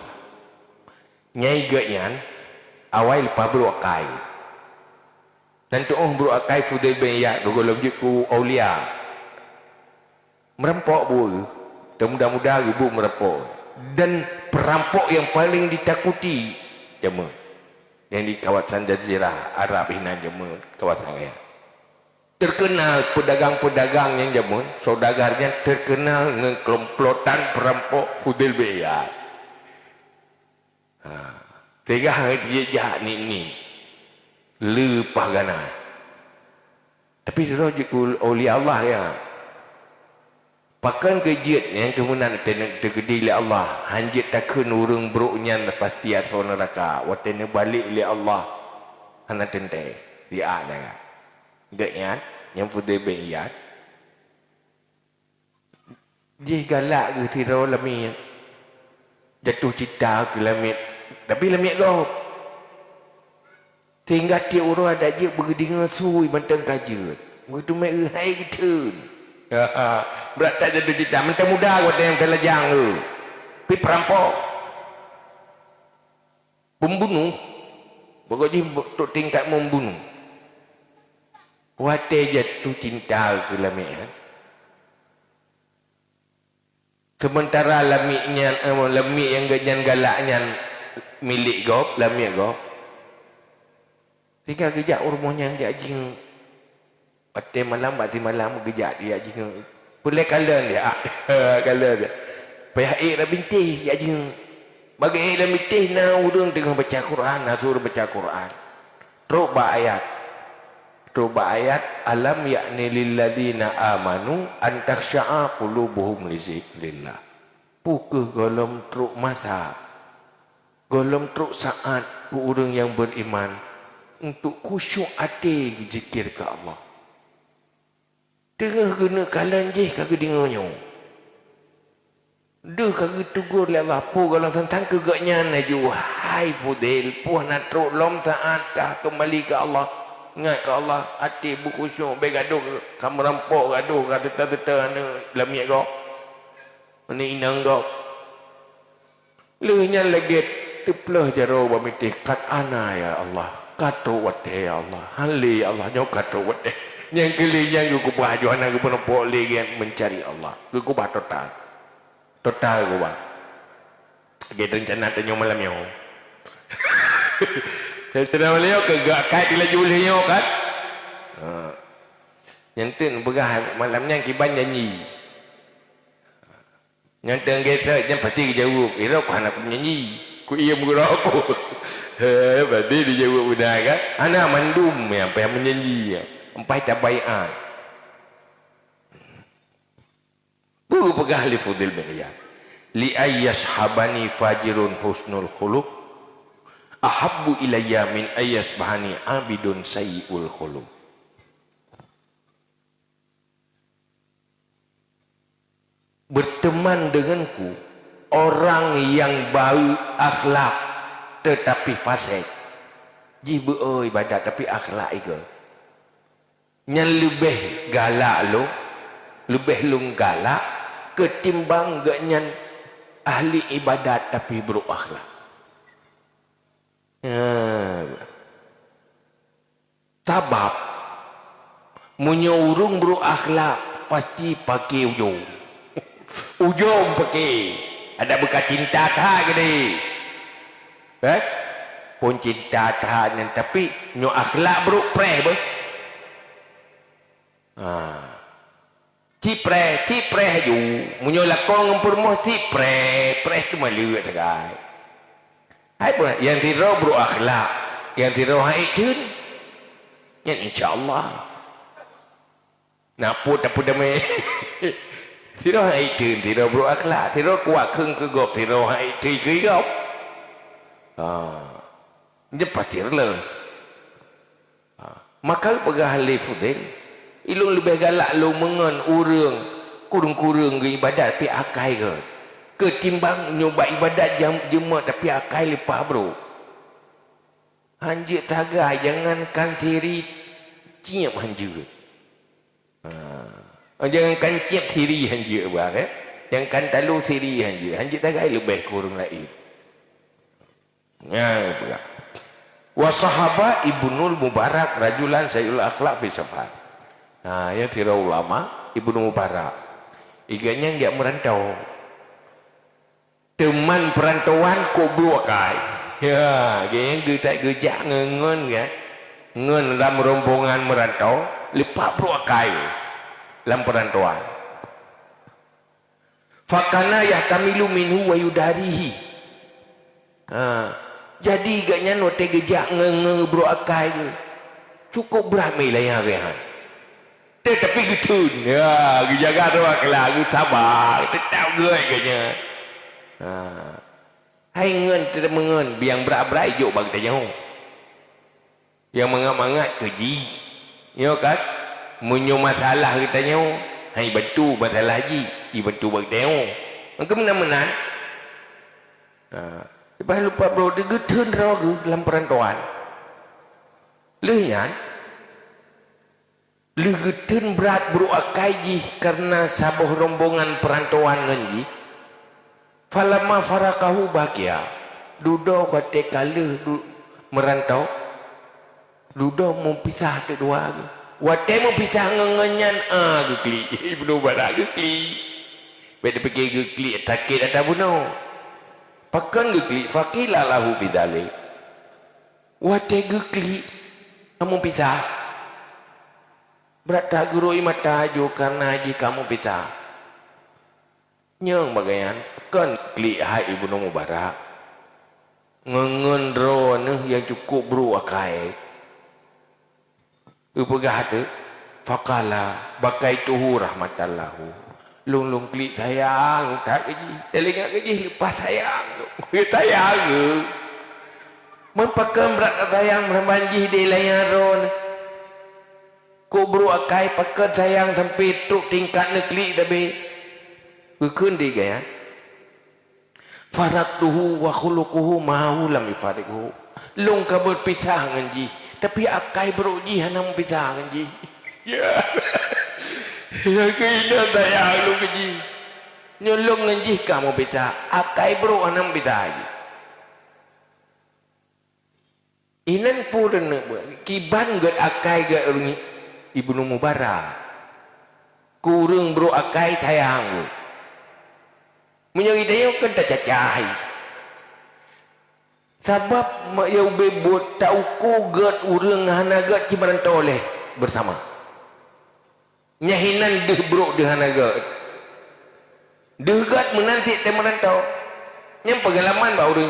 nyai gaknyan awal pabru akai dan tu bro akai Fudail bin Iyad dogo lebih ku aulia merampok bu mudah-mudah ibu merampok dan perampok yang paling ditakuti jema yang di kawasan Jazirah Arab ini jema kawasan ya terkenal pedagang-pedagang yang jema saudagarnya terkenal dengan komplotan perampok Fudail bin Iyad tiga hari dia jahat ni lepah gana tapi dia rojikul awliya Allah ya pakan kejit yang kemudian tergedi oleh Allah hanjit takun urung beruknya pasti atau neraka watene balik oleh Allah anak tente dia ada gaknya yang Fudail bin Iyad dia galak ke tirau lami jatuh cinta ke lamit. Tapi lamit kau. Tinggal dia orang ada je berdinga sui mentang kajut. Begitu mai hai gitu. Berat tak jatuh cinta. Mentang muda kau yang kelajang tu. Pi perampok. Pembunuh. Pokoknya tok tingkat membunuh. Wate jatuh cinta ke lamit. Sementara lamiknya, lamik yang ganyan galaknya milik kau, lamik kau. Tinggal kejap rumahnya yang dia jing. Pada malam, basi malam kejap dia jing. Boleh kala dia. Kala dia. Payah dah bintih dia jing. Bagi dah bintih na urang tengah baca Quran, suruh baca Quran. Teruk ayat. Teruk ayat alam yakni lilladzina amanu an takhsha'a qulubuhum li zikrillah. Pukul golom teruk masa. Golom teruk saat ku orang yang beriman. Untuk khusyuk hati zikir ke Allah. Tengah kena kalan je kagak dengarnya. Dia kagak tugur le Allah pu kalau tentang kegaknya naju hai pudel puh nak teruk lom saat dah kembali ke Allah. Ingat ke Allah hati berkhusyuk begaduh kamu rampok gaduh kata teta ana lamik kau. Ni inang kau. Leunya lagi teplah jaro bamitih kat ana ya Allah. Kata wate ya Allah, hali Allah nyok kata wate. Yang kelinya aku baju anak aku pernah lagi mencari Allah. Aku bah total, total aku bah. Kita rencana tanya malam yo. Rencana malam yo kegak kait di laju yo kan? Nyantin begah malamnya kiban nyanyi. Nyantin kita yang pasti jawab. Irau kan aku nyanyi. Ku iya mengurau aku. Berarti dia jawab benar kan? Anak mandum yang apa yang menyanyi. Empat tabai'an. Guru pegah li fudil bin li ayyashabani fajirun husnul khuluq ahabbu ilayya min ayyasbahani abidun sayyi'ul khuluq. Berteman denganku orang yang baik akhlak tetapi fasik. Jibu ibadat tapi akhlak itu. Yang lebih galak lo, lebih lung galak ketimbang gaknya ahli ibadat tapi berakhlak. Sebab menyurung berakhlak pasti pakai ujung. Ujung pakai. Ada bekas cinta tak gini. Kan? Pun cinta tak tapi nyo akhlak buruk preh ber. Cipre ju. Munyo lakon ngumpul moh cipre, preh tu malu tagai. Hai pun yang tiro buruk akhlak, yang tiro haidun. Yang insyaallah. Naput damai. Tiro haidun, tiro buruk akhlak, tiro kuat keung kegop, tiro haidun kegop. Dia pasti rela. Maka pegah ahli fudil ilung lebih galak lu mengen urang kurung-kurung ke ibadat tapi akai ke ketimbang nyoba ibadat jemaah tapi akai lepas bro. Hanjir tagai jangankan tiri ciap hanjir. Jangankan ciap tiri hanjir bang jangankan talu tiri hanjir. Hanjir tagai lebih kurung lain. Ya pula. Wa sahaba Ibnul Mubarak rajulan sayyul akhlaq fi safar. Ya tira ulama Ibnu Mubarak. Iganya enggak merantau. Teman perantauan ko buakai. Ya, geng getak gejak ngengon kan. Ngen dalam rombongan merantau lepak buakai. Dalam perantauan. Fakana yahtamilu minhu wa yudarihi. Jadi gaknya note gejak ngebro akai cukup beramai lah yang rehan. Tapi gitu, ya, jaga tu lagu sabar, tetap gue gaknya. Hai ngen tidak mengen, biang berak-berak hijau bagi tanya. Yang mangat-mangat keji, ya kan? Menyo masalah katanya, hai bantu masalah haji, bantu bagi tanya. Maka menang-menang. Lepas lupa bro, dia getun raga dalam perantauan. Lehan, le getun berat bro akai ji karena sabuh rombongan perantauan ngenji. Falama farakahu bahagia. Dudo kata kala merantau. Dudo mau pisah tu dua ke. Wate mau pisah ngengenyan gekli. Ibnu barak gekli. Beda pergi gekli takit ada bunuh. Pakan gekli faqila lahu bidalik. Wate gekli kamu pisah. Berat tak guru mata aju karena haji kamu pisah. Nyong bagayan kan kli hai Ibnu Mubarak. Ngengen ro yang cukup bro akai. Upagah tu faqala bakaituhu rahmatallahu. Long klik sayang tak gaji. Telinga gaji lepas sayang. Sayang ke? Mempakan berat sayang merbanjih di layar ron. Ko bro akai pakai sayang sampai tuk tingkat neklik tapi. Bekun dia gaya. Faraktuhu wa khuluquhu ma'hu lam yufariquhu. Long ka berpisah nganji. Tapi akai beruji hanam pisah nganji. Ya. Ya kena sayang lu nganji. Nyolong nganji kamu pisah. Akai bro hanam pisah lagi. Inan pun kiban gad akai gad Ibnu Mubarak. Kurang bro akai sayang lu. Menyari dia kan tak cacai. Sebab mak yau bebot tak ukur gad urang hanagat cibaran toleh bersama. Nyahinan deh bro deh hanagat. Deh gad menanti te merantau. Yang pengalaman baru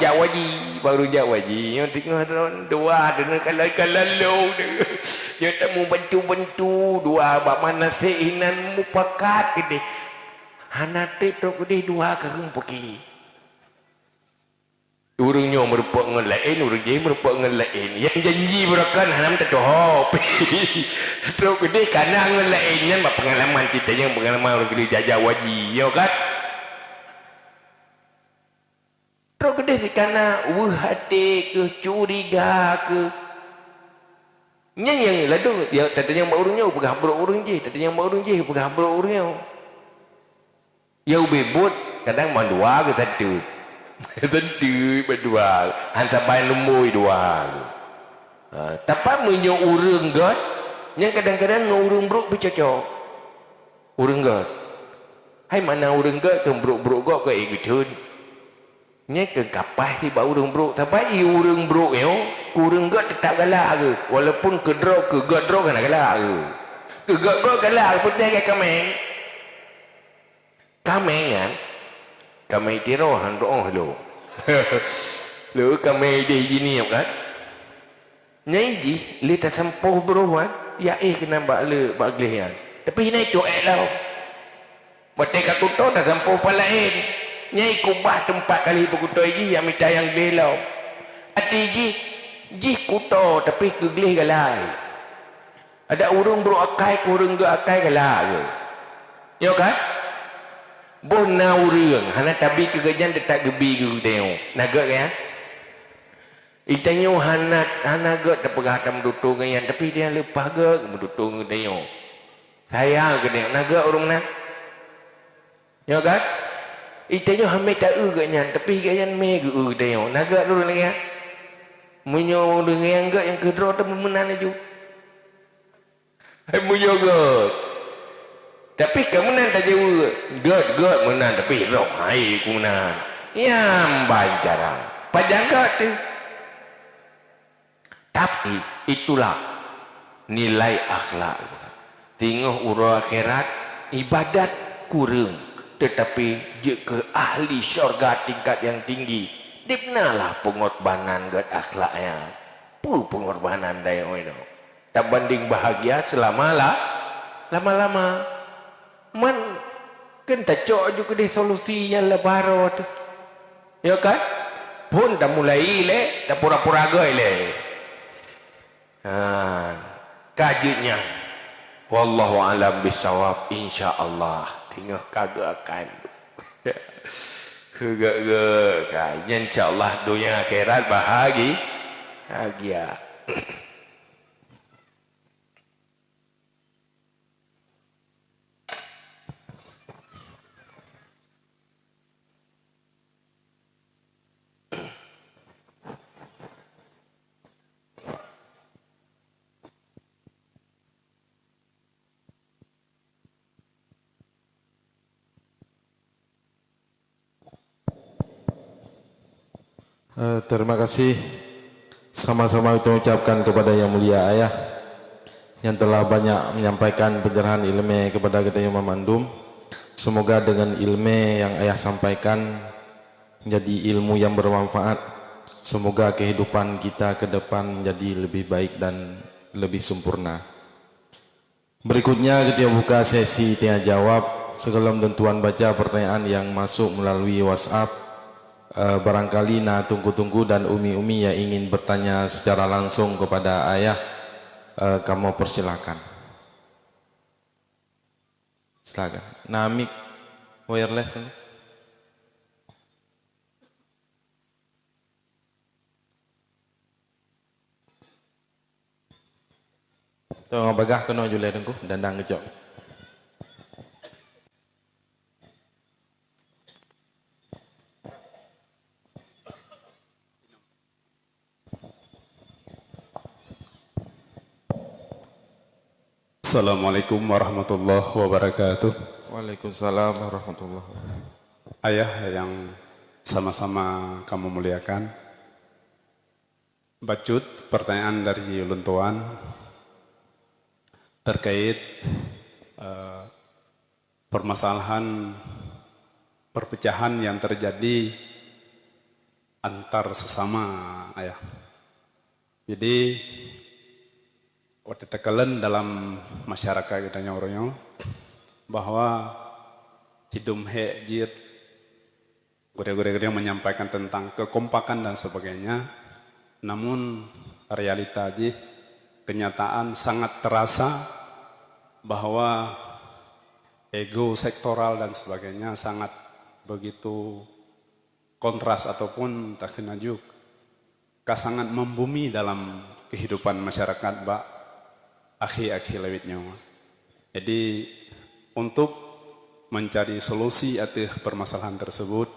orang Jawaji, yang tengah dua dengan kalau lo deh. Yang tak mau bantu dua bak mana seinan mupakat gede. Hanate tu gede dua kerung pergi. Urangnya merupak dengan lain, urang je merupak dengan lain. Yang janji berakan hanam tak tohop. Terus gede kana dengan lain kan pengalaman kita yang pengalaman orang gede jajah waji, ya kan? Terus gede si kana hati ke curiga ke. Yang ladu dia tadinya mak urangnya pegah bro urang je, tadinya mak urang je pegah bro urangnya. Yau bebot kadang mandua ke satu. Tentu berdua hantar bahan lemui dua. Tapi menyo urang god yang kadang-kadang ngurung bro bercocok. Urang god. Hai mana urang god tu bro god ke igutun. Nya ke kapas si ba urang bro. Tapi urang bro yo urang god tetap galak ke. Walaupun ke god kan galak ke. Ke god bro galak pun saya kameng. Kameng kan. Kami tiro handoh lo. Lo kami di gini kan. Nyai ji lita sempoh bro kan. Ya kena bak le bak glehan. Tapi nai tu lah. Batek aku tu dah sempoh palain. Nyai kubah tempat kali berkuto ji yang minta yang belau. Ati ji kuto tapi ke gleh galai. Ada urung bro akai kurung ke akai galai. Yo kan? Boh nau rương hana tabi kegajan detak gebi gu deo naga ya itanyo hana gak dapegah tam dutung yan tapi dia lepas gak dutung deo saya ke deo naga urung na ya kan itanyo hame ta gak nyan tapi gayan me gu deo naga urung ya munyo dengan gak yang kedro tam menan aju hai munyo gak. Tapi kemenan tak jauh. God menang tapi roh hai ku menang. Yang bancaran. Pajangga tu. Tapi itulah nilai akhlak. Tengok urang akhirat ibadat kurang tetapi je ke ahli syurga tingkat yang tinggi. Dipnalah pengorbanan god akhlaknya. Pengorbanan dia itu. Tak banding bahagia lama-lama. Man kan tak cok juga deh solusinya lebaran. Ya kan? Pun dah mulai le, dah pura-pura gay le. Kajinya. Wallahu alam bisawab insyaallah. Tengok kagak akan. Kayaknya insyaallah dunia akhirat bahagia. Terima kasih sama-sama kita ucapkan kepada Yang Mulia Ayah yang telah banyak menyampaikan pencerahan ilmu kepada kita Yang Memandum. Semoga dengan ilmu yang Ayah sampaikan menjadi ilmu yang bermanfaat. Semoga kehidupan kita ke depan menjadi lebih baik dan lebih sempurna. Berikutnya kita buka sesi tanya jawab. Sebelum tentuan baca pertanyaan yang masuk melalui WhatsApp, barangkali tunggu-tunggu dan umi-umi yang ingin bertanya secara langsung kepada Ayah, kamu persilakan. Silakan. Mic wireless ini. Tolong bagah kena julai dengku dandang kejok. Assalamualaikum warahmatullahi wabarakatuh. Waalaikumsalam warahmatullahi wabarakatuh. Ayah yang sama-sama kamu muliakan, bacut pertanyaan dari Luntuan terkait permasalahan perpecahan yang terjadi antar sesama ayah. Jadi waktu tekalan dalam masyarakat kita nyorong bahwa hidum jid gede-gede menyampaikan tentang kekompakan dan sebagainya, namun realita aja kenyataan sangat terasa bahwa ego sektoral dan sebagainya sangat begitu kontras ataupun tak kenajuk sangat membumi dalam kehidupan masyarakat akhi-akhi lewitnya. Jadi untuk mencari solusi atas permasalahan tersebut,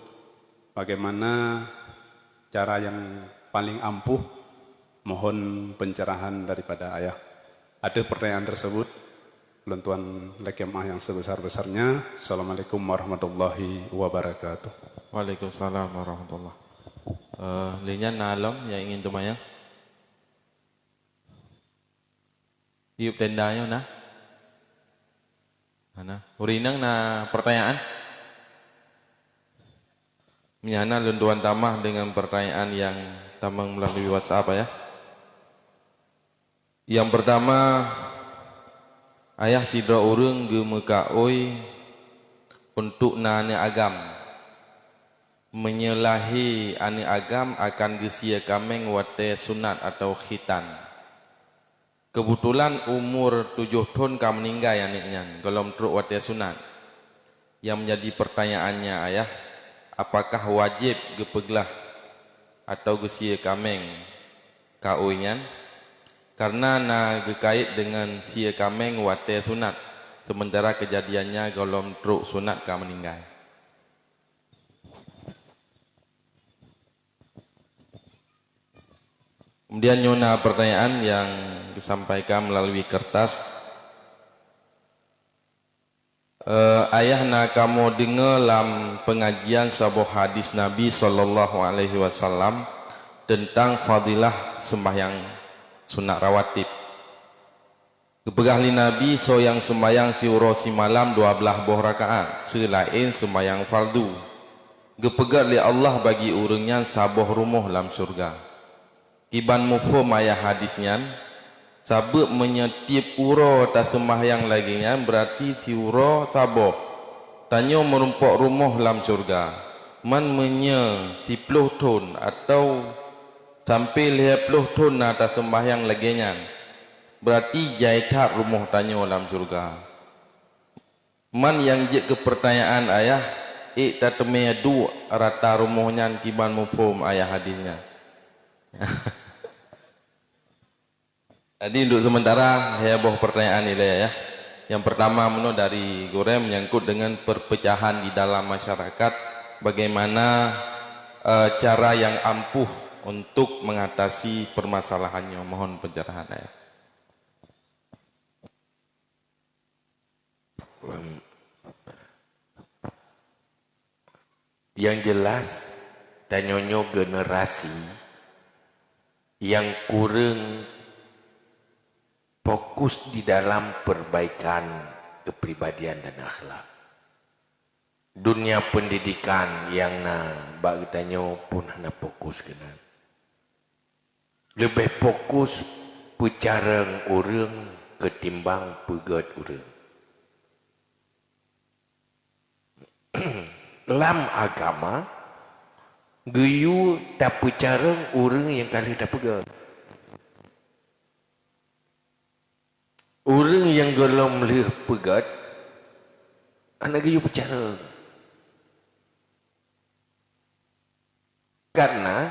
bagaimana cara yang paling ampuh, mohon pencerahan daripada ayah. Ada pertanyaan tersebut, Tuan Lekemah yang sebesar-besarnya. Assalamualaikum warahmatullahi wabarakatuh. Waalaikumsalam warahmatullahi wabarakatuh. Linya nalom yang ingin tumanya. Iup tendanya nah. Mana? Urinang na pertanyaan. Menyana lunduan tamah dengan pertanyaan yang tamang melalui WhatsApp ya. Yang pertama, ayah sidra urang ge mekaoi untuk nane agam. Menyelahi ane agam akan gesia kameng wate sunat atau khitan. Kebetulan umur 7 tahun kamu meninggal ya niknya, kalau truk wate sunat. Yang menjadi pertanyaannya ayah, apakah wajib gepeglah atau gesia kameng kauinyan? Karena na gekait dengan sia kameng wate sunat, sementara kejadiannya kalau truk sunat kamu meninggal. Kemudian nyona pertanyaan yang disampaikan melalui kertas. Ayah nak kamu dengar dalam pengajian sebuah hadis Nabi SAW tentang fadilah sembahyang sunat rawatib. Kepegahli Nabi so yang sembahyang si malam 12 buah rakaat selain sembahyang fardu. Kepegahli Allah bagi urangnya sabuh rumah dalam surga. Iban mufhum ayat hadisnya, sabuk menyetip uro tak sembahyang lagi nya berarti si uro sabuh. Tanya merumpok rumah dalam surga. Man menyetip 10 tahun atau sampai 50 tahun tak sembahyang lagi nya. Berarti jaitat rumah tanya dalam surga. Man yang je ke pertanyaan ayah, ta teme du rata rumuhnya kiban mufhum ayah hadisnya. Jadi untuk sementara saya bawa pertanyaan ini ya. Yang pertama dari Gorem menyangkut dengan perpecahan di dalam masyarakat, bagaimana cara yang ampuh untuk mengatasi permasalahannya. Mohon pencerahan ya. Yang jelas tanyonyo generasi yang kurang fokus di dalam perbaikan kepribadian dan akhlak. Dunia pendidikan yang bagi tanyo pun hana fokus kena. Lebih fokus pecareng orang ketimbang pegat orang. Dalam agama geyu tak pecareng orang yang kali tak pegat. Orang yang gelom leh pegat anak geyu pecareng. Karena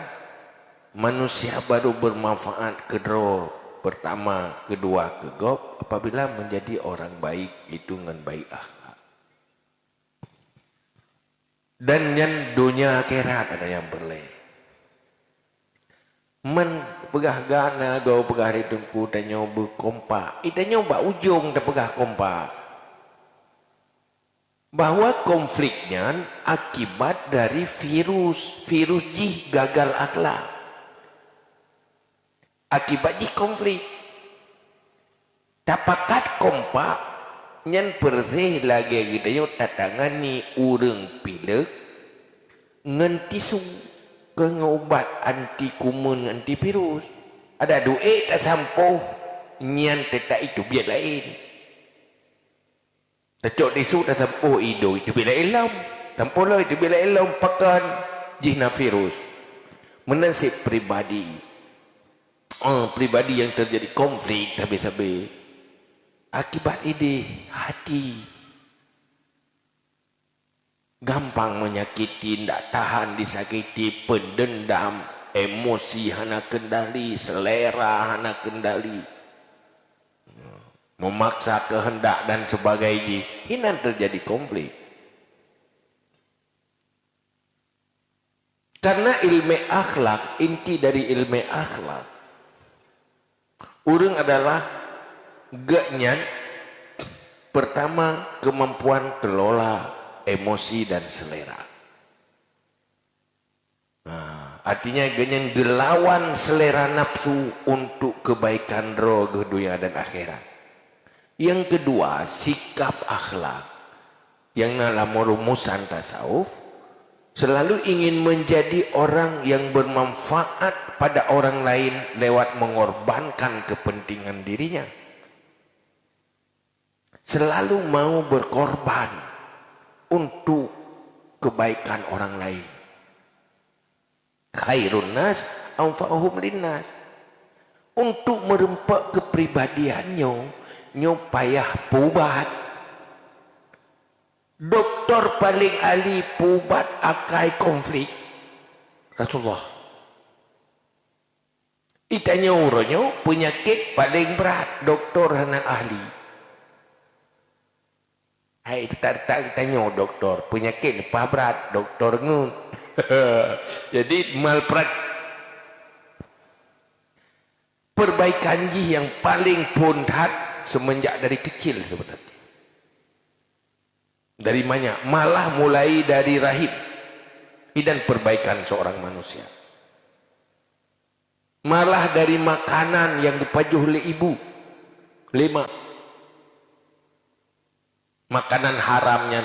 manusia baru bermanfaat kedua, pertama, kedua, kegop apabila menjadi orang baik itu dengan baik akhlak. Dan yang dunia akhirat ada yang berleh. Men pegah gana gau pegah ridungku tanyo berkompak. Itanyo bak ujung dah pegah kompak. Bahwa konfliknya akibat dari virus jih gagal akhlak. Akibat jih konflik. Dapakat kompak nyan persih lagi kita yo tatangani urang pilek ngan tisu ke ngobat anti kumun anti virus. Ada duit tak sampo nyan tetap itu biar lain. Tecok tisu tak sampo ido itu biar elam. Sampo lah itu biar elam pakan jihna virus. Menasib pribadi. Pribadi yang terjadi konflik habis-habis. Akibat ini hati gampang menyakiti, tidak tahan disakiti, pendendam, emosi hana kendali, selera hana kendali, memaksa kehendak dan sebagainya. Ini terjadi konflik. Karena ilmu akhlak, inti dari ilmu akhlak, orang adalah gaknya pertama kemampuan kelola emosi dan selera. Artinya ganyan gelawan selera nafsu untuk kebaikan roh dunia dan akhirat. Yang kedua, sikap akhlak yang dalam rumusan tasawuf selalu ingin menjadi orang yang bermanfaat pada orang lain lewat mengorbankan kepentingan dirinya. Selalu mau berkorban untuk kebaikan orang lain. Khairun nas anfa'uhum linnas. Untuk merempak kepribadiannya, nyo payah pubat. Doktor paling ahli pubat akai konflik Rasulullah. Itanya uronyo penyakit paling berat, doktor anak ahli. Hai tak tanya doktor penyakit apa berat, doktor ngut. Jadi malprak perbaikan yang paling pondat semenjak dari kecil sebenarnya. Dari mana? Malah mulai dari rahim. Dan perbaikan seorang manusia. Malah dari makanan yang dipajuh oleh ibu. 5. Makanan haramnya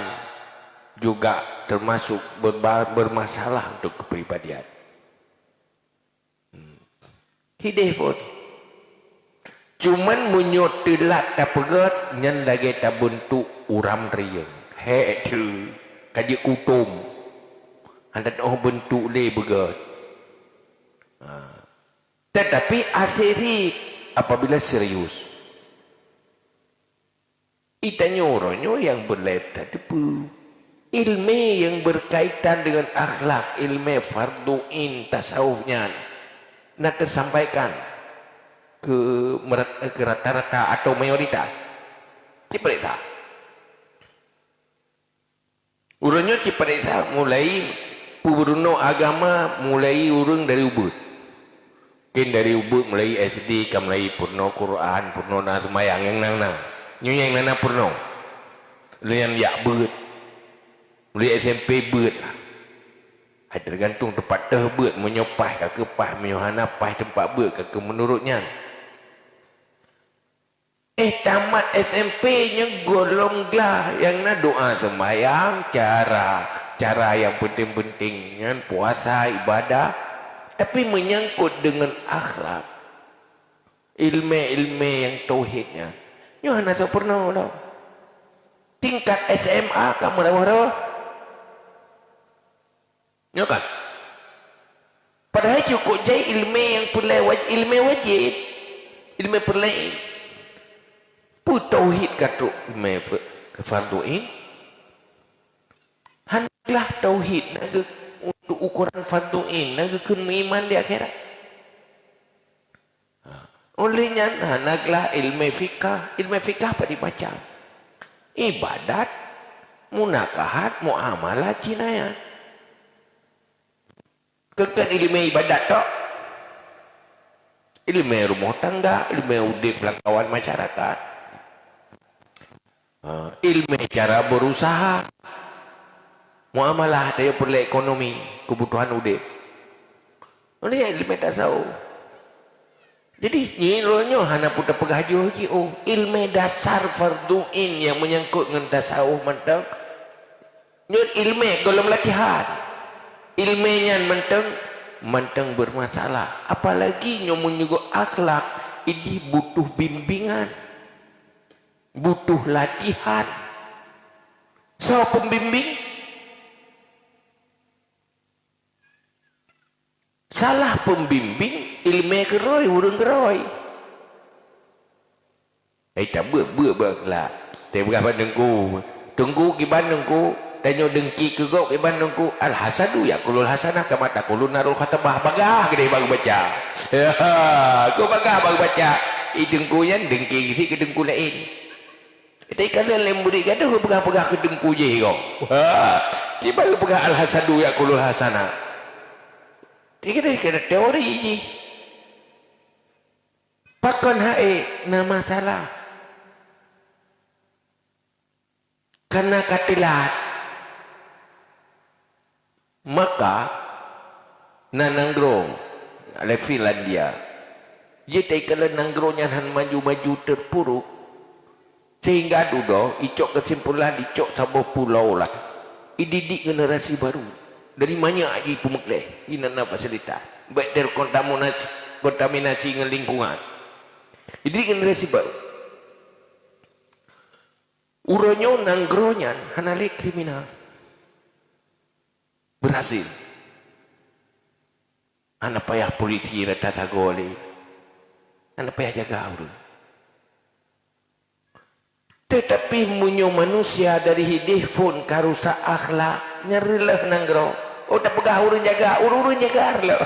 juga termasuk bermasalah untuk kepribadian. Hidayah. Cuman munyot telat tak pegat nyan lagi tak bentuk uram riang. Hei tu kaji kutum. Anda tak bentuk le begat. Tetapi akhiri apabila serius. Itanya orangnya yang berlep tak tepu. ilmu yang berkaitan dengan akhlak, ilmu farduin tasawufnya nak tersampaikan ke rata-rata atau mayoritas. Ciprita. Urangnya ciprita mulai pubruno agama mulai urang dari ubud. Kin dari ubud mulai SD ke mulai purno Quran, purno nazumayang yang nana. Nyu yang nana purno. Lu yang yak beut. Mulai SMP beut lah. Tergantung tempat beut menyopah ke pah menyohana pah tempat beut ke menurutnya. Tamat SMP nya golonglah yang na doa sembahyang cara yang penting-penting kan puasa ibadah tapi menyangkut dengan akhlak ilmu yang tauhidnya nyohana tak pernah tau tingkat SMA kamu dah nyo kan padahal cukup jai ilmu yang ilmu wajib ilmu perlain tauhid kata ilmu kefarduin handlah tauhid naga untuk ukuran farduin naga kun iman di akhirat olehnya hanaglah ilmu fikah apa dibaca ibadat munakahat muamalah jinayat kekan ilmu ibadat tok ilmu rumah tangga ilmu udip kawan masyarakat ilmu cara berusaha muamalah daya perlu ekonomi kebutuhan udip ini ilmu tasawuf jadi nyironya hana putar pegajuh ilmu dasar farduin yang menyangkut dengan tasawuf mentang nyut ilmu golong latihan ilmunya mentang bermasalah apalagi nyomun juga akhlak ini butuh bimbingan butuh latihan so pembimbing salah pembimbing ilmu keroy urang keroy tak lah tak berapa dengku kiban dengku tanyo dengki kegok kiban dengku al hasadu ya kulul hasanah kama taqulun narul khatabah bagah gede baru baca kau bagah baru baca dengku yan dengki gisi ke dengku lain tapi kalau lemburi kata aku pegah-pegah ke dengku je kau. Tiba aku pegah al-hasadu ya kulul hasanah. Dia kena teori je. Pakon hae nama salah. Karena katilat. Maka nanangrong oleh Finlandia. Jadi kalau nanggrongnya han maju-maju terpuruk sehingga dudo icok kesimpulan icok sebuah pulau lah dididik generasi baru dari banyak lagi pemekleh ini nana fasilitas baik dari kontaminasi dengan lingkungan dididik generasi baru uronyo nanggronya hanalik kriminal berhasil anak payah polisi rata sagole anak payah jaga urun tetapi munyo manusia dari hidih pun karusa akhlak nyerilah nanggro tak pegah urun jaga urun jaga lo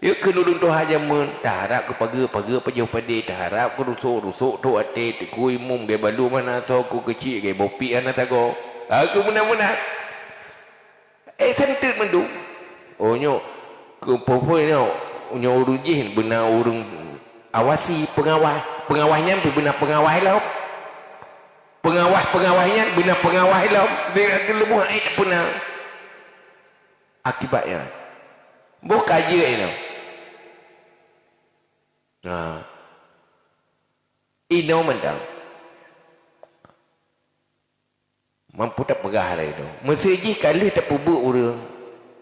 yuk kenulun tu haja mun taharap ke pagi pejauh padi taharap ke rusuk tu ate tikui mum ke balu mana so ku kecil ke bopi anak tago aku menang sentit mendu nyo ke popo nyo urun jih benar urun awasi pengawahnya benar pengawah lah pengawahnya benar pengawah lah dia lebuh pernah akibatnya bukan je ini ino mentang mampu tak pegah lah itu mesti je kali tak pubuk orang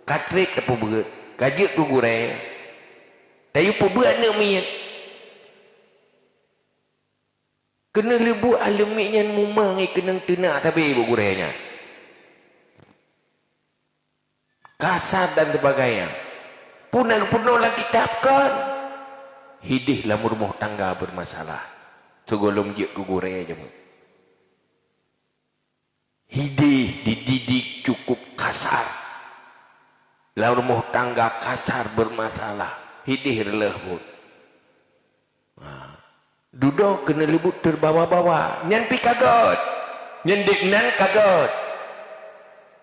katrik tak pubuk kajik tu gurai tapi pubuk nak minyak kena lebu alemiknya mumang kena tenak tapi ibu gurainya kasar dan sebagainya punah lagi tapkan hidih lah rumah tangga bermasalah segolong je ke gurai aja Hidih dididik cukup kasar. Dalam rumah tangga kasar bermasalah. Hidih relehut. Duduk kena lebut terbawa-bawa. Nyan pi kaget. Nyan diknan kaget.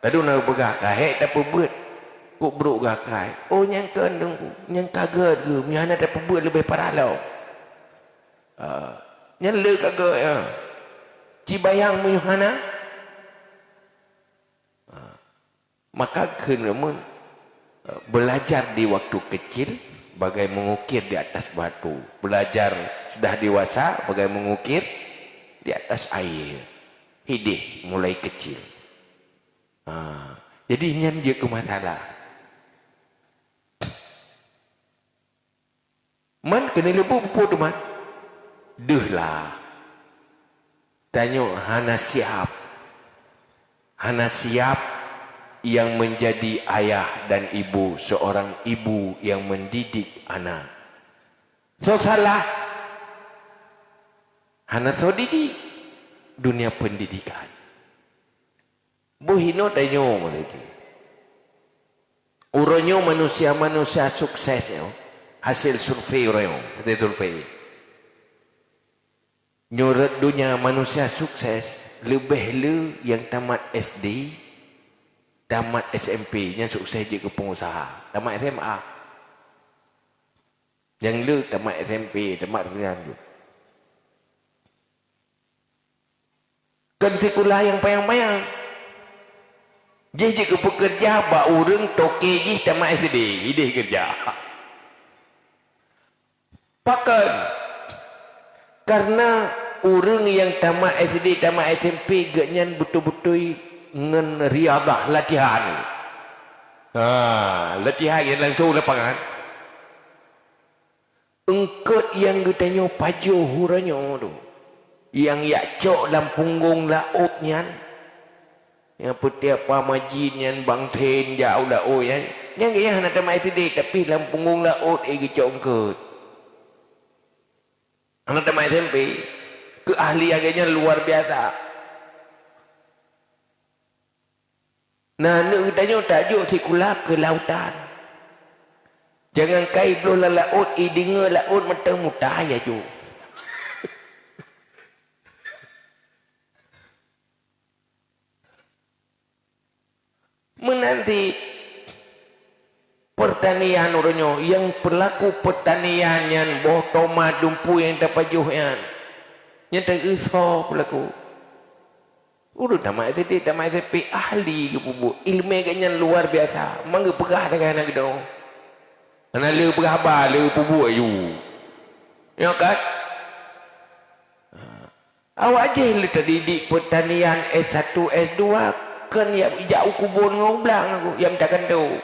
Aduh nak begah kahek tak perbuat. Kuk beruk gakai. Oh nyan kandung. Nyan kaget ke. Nyan tak perbuat lebih parah lau. Nyan le kaget ya. Cibayang menyuhana. Maka kena belajar di waktu kecil bagai mengukir di atas batu. Belajar sudah dewasa bagai mengukir di atas air. Hidih mulai kecil. Jadi ini dia ke masalah. Man kena lebu pupu tu man. Duh lah. Tanya hana siap. Hana siap yang menjadi ayah dan ibu, seorang ibu yang mendidik anak. So salah. Hana so didik dunia pendidikan. Buhino tanyo lagi. Uronyo manusia-manusia sukses yo. Hasil survei uronyo, hasil survei. Nyoret dunia manusia sukses lebih le yang tamat SD, tamat SMP, yang sukses je ke pengusaha. Tamat SMA. Yang le tamat SMP, tamat pilihan tu. Kan sekolah yang payang-payang. Dia je ke pekerja, bak urang toke je tamat SD. Dia kerja. Pakan. Karena orang yang tamat SD, tamat SMP, genyan betul-betul ngen riadah latihan. Latihan yang langsung lapangan. Engkut yang ditanya pajuh huranya tu. Yang yak cok dalam punggung lautnya. Yang putih apa majin bang ten jauh laut yan. Yang kaya nak tamat SD tapi dalam punggung laut cok engkut. Anak tamat SMP. Keahliannya luar biasa. Nah, nak tanya tajuk sekolah ke lautan. Jangan kai belah laut, dengar laut mata mudah ya tu. Menanti pertanian orangnya yang pelaku pertanian yang boh tomat dumpu yang terpajuh yang terusah pelaku. Udah tamat SD, tamat SMP, ahli ke bubu. Ilmu agaknya luar biasa. Mangga pegah dengan anak kita. Anak le pegah apa, le bubu ayu. Ya kan? Awak je le terdidik pertanian S1, S2. Kan yang jauh kubur ngoblang aku. Yang takkan tahu.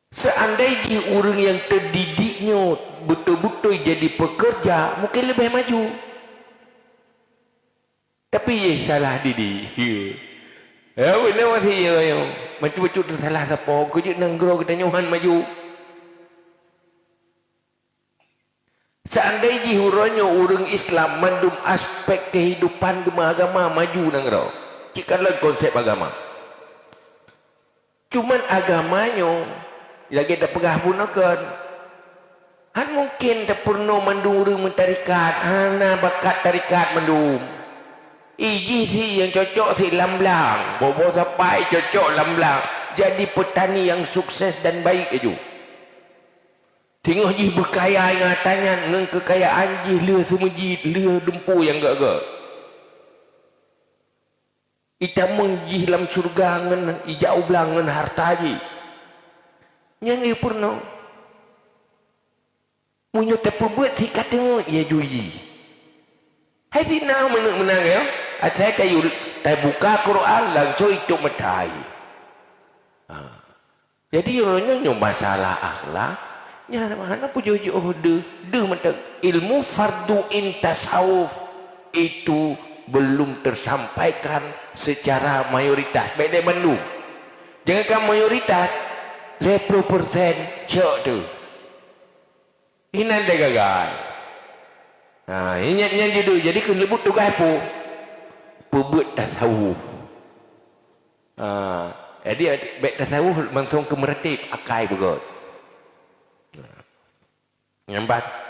Seandainya orang yang terdidiknya betul-betul jadi pekerja, mungkin lebih maju. Tapi ye salah didik. Ya, benar masih ya. Macam-macam tu salah siapa. Kerja nenggro kita nyuhan maju. Seandainya huranya orang Islam mandum aspek kehidupan agama maju nenggro. Jikalau konsep agama. Cuman agamanya lagi tak pegah punakan. Han mungkin tak pernah mandum orang mentarikat. Hana bakat tarikat mandum. Iji si yang cocok si lamblang. Bobo sampai cocok lamblang. Jadi petani yang sukses dan baik itu. Tengok ji berkaya ingatannya. Dengan kekayaan ji le semua ji le dempu yang gak-gak. Ita menji dalam syurga dengan ijau belang dengan harta ji. Yang ia pernah. Punya terperbuat si kata ia juji. Hai si nak menang ya. Saya kayu tak buka Quran langsung itu metai. Jadi orangnya masalah akhlak. Nya mana pujuju de mata ilmu fardu in tasawuf itu belum tersampaikan secara mayoritas. Beda Bandung. Jangankan mayoritas 50% cok tu. Ini ada gagal. Nah, ini judul. Jadi kelebut tugas apa? pebut tasawuf. Jadi baik tasawuf langsung ke meretip akai begot.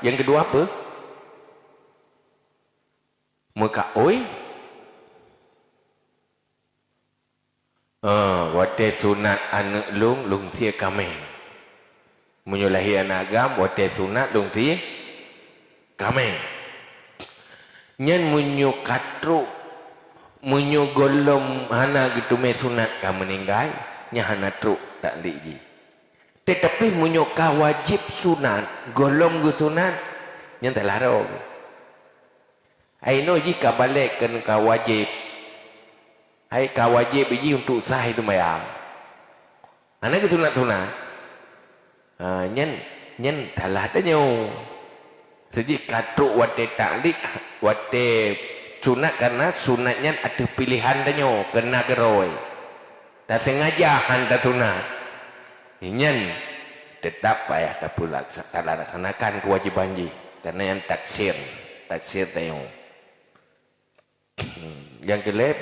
Yang kedua apa? Muka oi. Wate sunat anak lung sia kami. Menyulahi anak agam wate sunat lung sia kami. Nyen munyu katru munyu golom hana gitu me sunat ka meninggal nya hana truk tak ligi. Tetapi munyu ka wajib sunat golom gu sunat nyen tak larang. Aino jika balik kan ka wajib. Hai ka wajib biji untuk sah itu mayang. Anak ke sunat-sunat. Nyen talah tanyo. Seji katruk wate taklik wate sunat karena sunatnya ada pilihan tanyo kena geroi. Tak sengaja handa sunat. Nyen tetap payah kapulak laksanakan kewajiban ji karena yang taksir tanyo. Yang kelep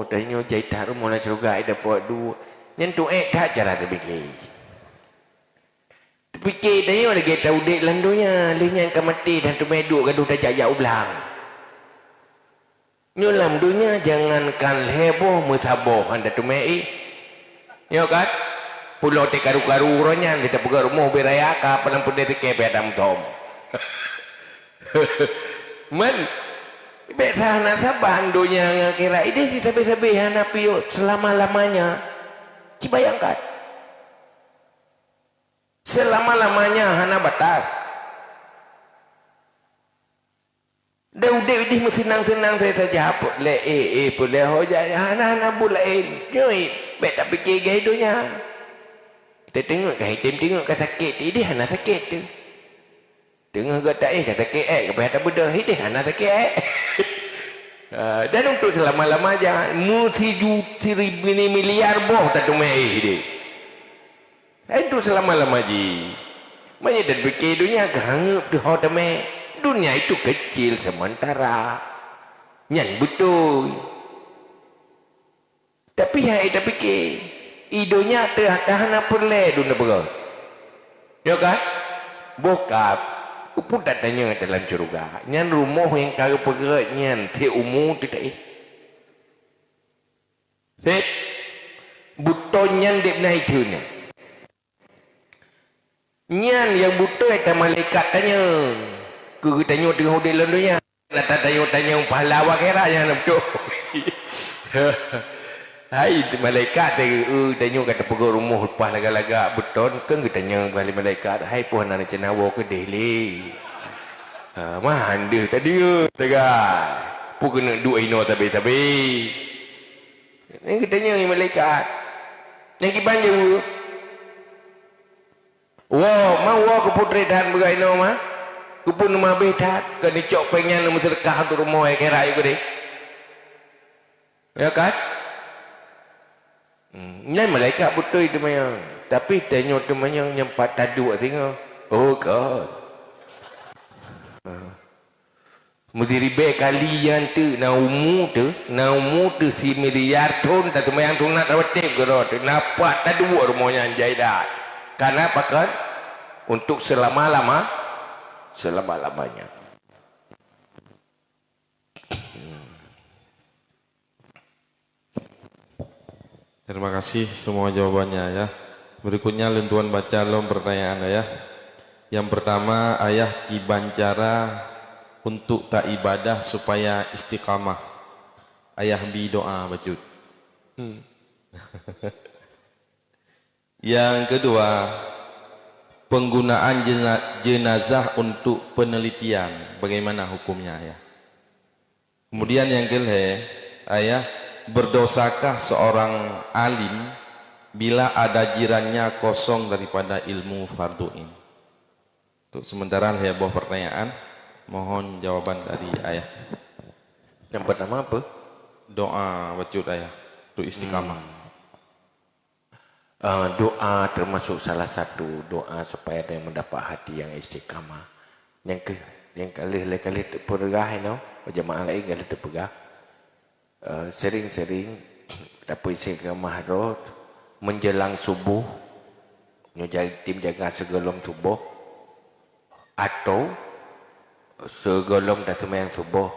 tanyo jahit harum mula surga ada buat dua. Nyentuh tak cara terfikir. Terfikir tanyo lagi tahu dek landunya, linya yang mati dan tu meduk gaduh dah jaya ulang. Nyulam dunia jangankan heboh musaboh anda tu mei. Yo kan? Pulau te karu-karu ronya kita buka rumah beraya ka pelan pun dia ke adam tom. Man beta anak saban dunia kira ide si sabi-sabi anak piyo selama-lamanya. Cibayangkan. Selama-lamanya hana batas. Dah udah mesti senang-senang saya saja apa le boleh hoja hana bulain. Nyoi beta fikir gaya dunia. Kita tengok ke hitam tengok ke sakit ide hana sakit tu. Tengok ke tak sakit kepada bedah ide hana sakit dan untuk selama-lama jangan mesti juta ribu miliar boh tak tu mai ide. Itu selama-lama ji. Banyak dan fikir dunia kehangup tu hot me. Dunia itu kecil sementara. Nyan betul. Tapi hai tak fikir idonya tahan apa le dunia begot. Ya kan? Bokap upun tak tanya dalam surga. Nyan rumah yang kau pergerak nyan ti umur tu tak set buton nyan dek naik tu ni. Nyan yang buton eta malaikat tanya. Ku tanya tengok di dunia. Nak tanya pahlawan kira yang betul. Hai malaikat tanya kata pergi rumah lepas laga-laga beton kan kita tanya balik malaikat hai puan anak cenawa ke deli mahan dia tadi tegai pu kena dua ino tabi-tabi ni kita tanya malaikat yang kiban je mau ke putri dan begai ino mah kupun rumah betat kan dicok pengen nama sedekah untuk rumah kira itu deh ya kan. Ini malaikat betul itu mayang. Tapi tanya tu mayang nyempat taduk tengok. Oh God. Mesti ribet kali yang tu naumu tu si miliar ton tak tu mayang tu nak rawat gerot. Nampak taduk rumahnya jaidah. Karena apa kan? Untuk selama-lamanya. Terima kasih semua jawabannya ya. Berikutnya lentuan baca lom pertanyaan ya. Yang pertama ayah kiban cara untuk tak ibadah supaya istiqamah. Ayah bi doa bacut. Yang kedua penggunaan jenazah untuk penelitian. Bagaimana hukumnya ya? Kemudian yang kelima ayah berdosakah seorang alim bila ada jirannya kosong daripada ilmu fardu'in? Untuk sementara heboh pertanyaan, mohon jawaban dari ayah. Yang pertama apa? Doa wajud ayah untuk istiqamah. Doa termasuk salah satu doa supaya dia mendapat hati yang istiqamah. Yang yang kali terpegah no, jemaah lain kali terpegah. Sering-sering tapi istiqamah roh menjelang subuh tim jaga sebelum subuh atau sebelum datang yang subuh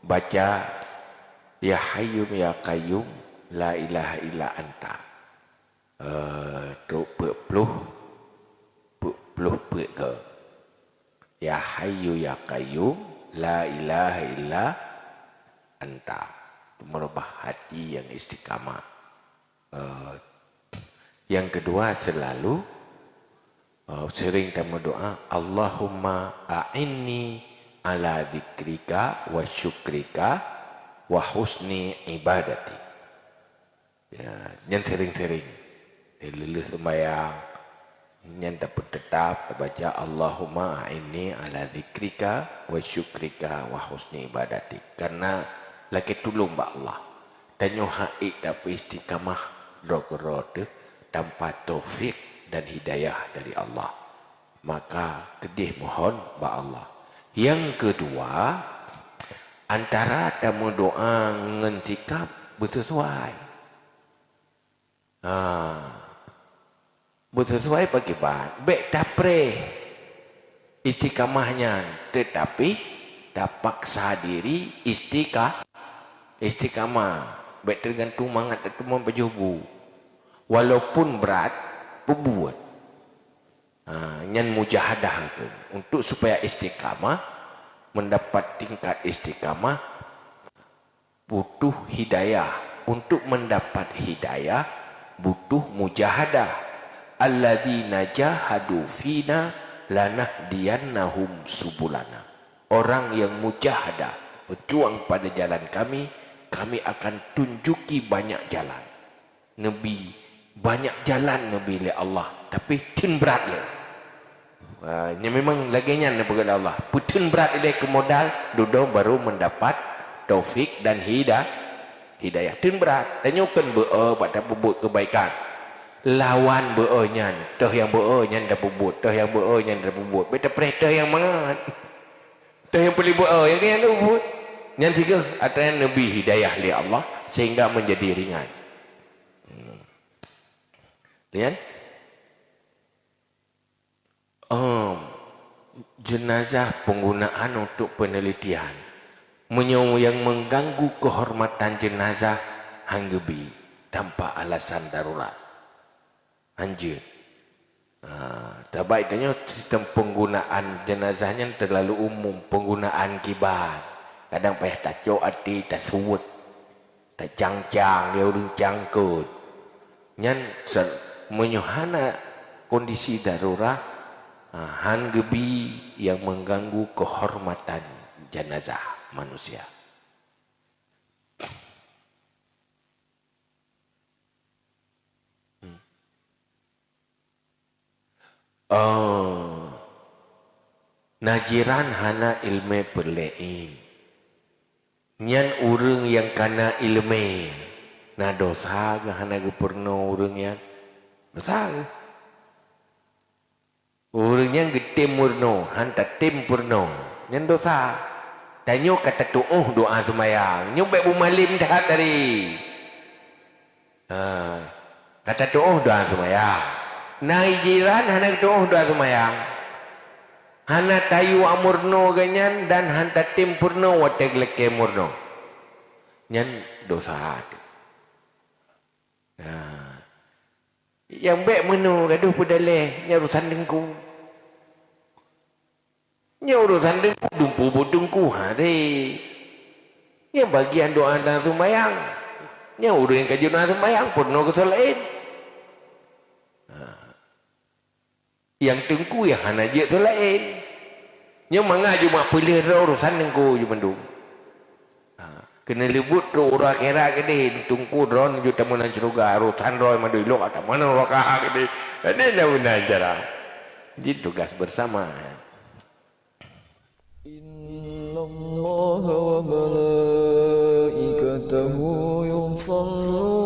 baca ya hayyum ya qayyum la ilaha illa anta tu puluh ke ya hayyu ya qayyum la ilaha illa anta, merubah hati yang istiqamah. Yang kedua selalu sering kita doa Allahumma a'inni ala dzikrika wa syukrika wa husni ibadati. Ya, yang sering-sering dililih sembahyang yang dapat tetap baca Allahumma a'inni ala dzikrika wa syukrika wa husni ibadati, karena lagi tolong ba Allah dan nyohai dapat istiqamah roh-roh tanpa taufik dan hidayah dari Allah, maka kedih mohon ba Allah. Yang kedua, antara tamu doa ngan sikap bersesuai. Bersesuai bagi bahan. Baik dapre istiqamahnya, tetapi terpaksa diri istiqamah. Baik tergantung mangat atau memperjubu. Walaupun berat, berbuat. Yang mujahadah itu. Untuk supaya istiqamah, mendapat tingkat istiqamah, butuh hidayah. Untuk mendapat hidayah, butuh mujahadah. Alladzina jahadu fina lanahdiyannahum subulana. Orang yang mujahadah, berjuang pada jalan kami akan tunjuki banyak jalan. Nabi banyak jalan Nabi oleh Allah, tapi tin berat dia. Ini memang laginya Nabi oleh Allah. Putin berat dia ke modal, duduk baru mendapat taufik dan hidayah. Tin berat. Dan nyukan pada buat kebaikan. Lawan beonyan, toh yang beonyan dah buat, toh yang beonyan dah buat. Beta perintah yang mangat. Toh yang perlu buat, yang kaya dah buat. Yang tiga, antara Nabi hidayah oleh Allah sehingga menjadi ringan. Lihat, jenazah penggunaan untuk penelitian yang mengganggu kehormatan jenazah hanggebi tanpa alasan darurat. Anjir. Terbaiknya sistem penggunaan jenazahnya terlalu umum, penggunaan kibat. Kadang payah tak cok hati, tak suwut, tak cang-cang, dia urung cangkut. Nyan menyuhana kondisi darurat hanggebi yang mengganggu kehormatan jenazah manusia. Najiran hana ilmu perlein. Nyan urang yang kana ilmu na dosa ke hana gepurno urang yang dosa ke. Urang yang getim murno hanta tim purno nyan dosa. Tanyo kata tu'uh doa semayang. Nyobek bumalim dah tadi. Kata tu'uh doa semayang. Naijiran hana tu'uh doa semayang. Hana tayu amurno ganyan dan hanta tim purno watek leke murno. Nyan dosa. Yang baik menu gaduh pedaleh. Yang urusan dengku. Yang urusan dengku. Dumpu budungku. Yang bagian doa dan sembahyang. Yang urus yang kajian doa sembahyang. Purno kesalahan. Yang tengku yang hana je kesalahan. Yang mana cuma pilih urusan dengku je mendung. Kena libut tu orang kira gede tungku drone juta mana ceruga urusan roy madu ilok atau mana wakah gede. Ini dah benar cara. Jadi tugas bersama. Inna Allah wa malaikatahu yusalluna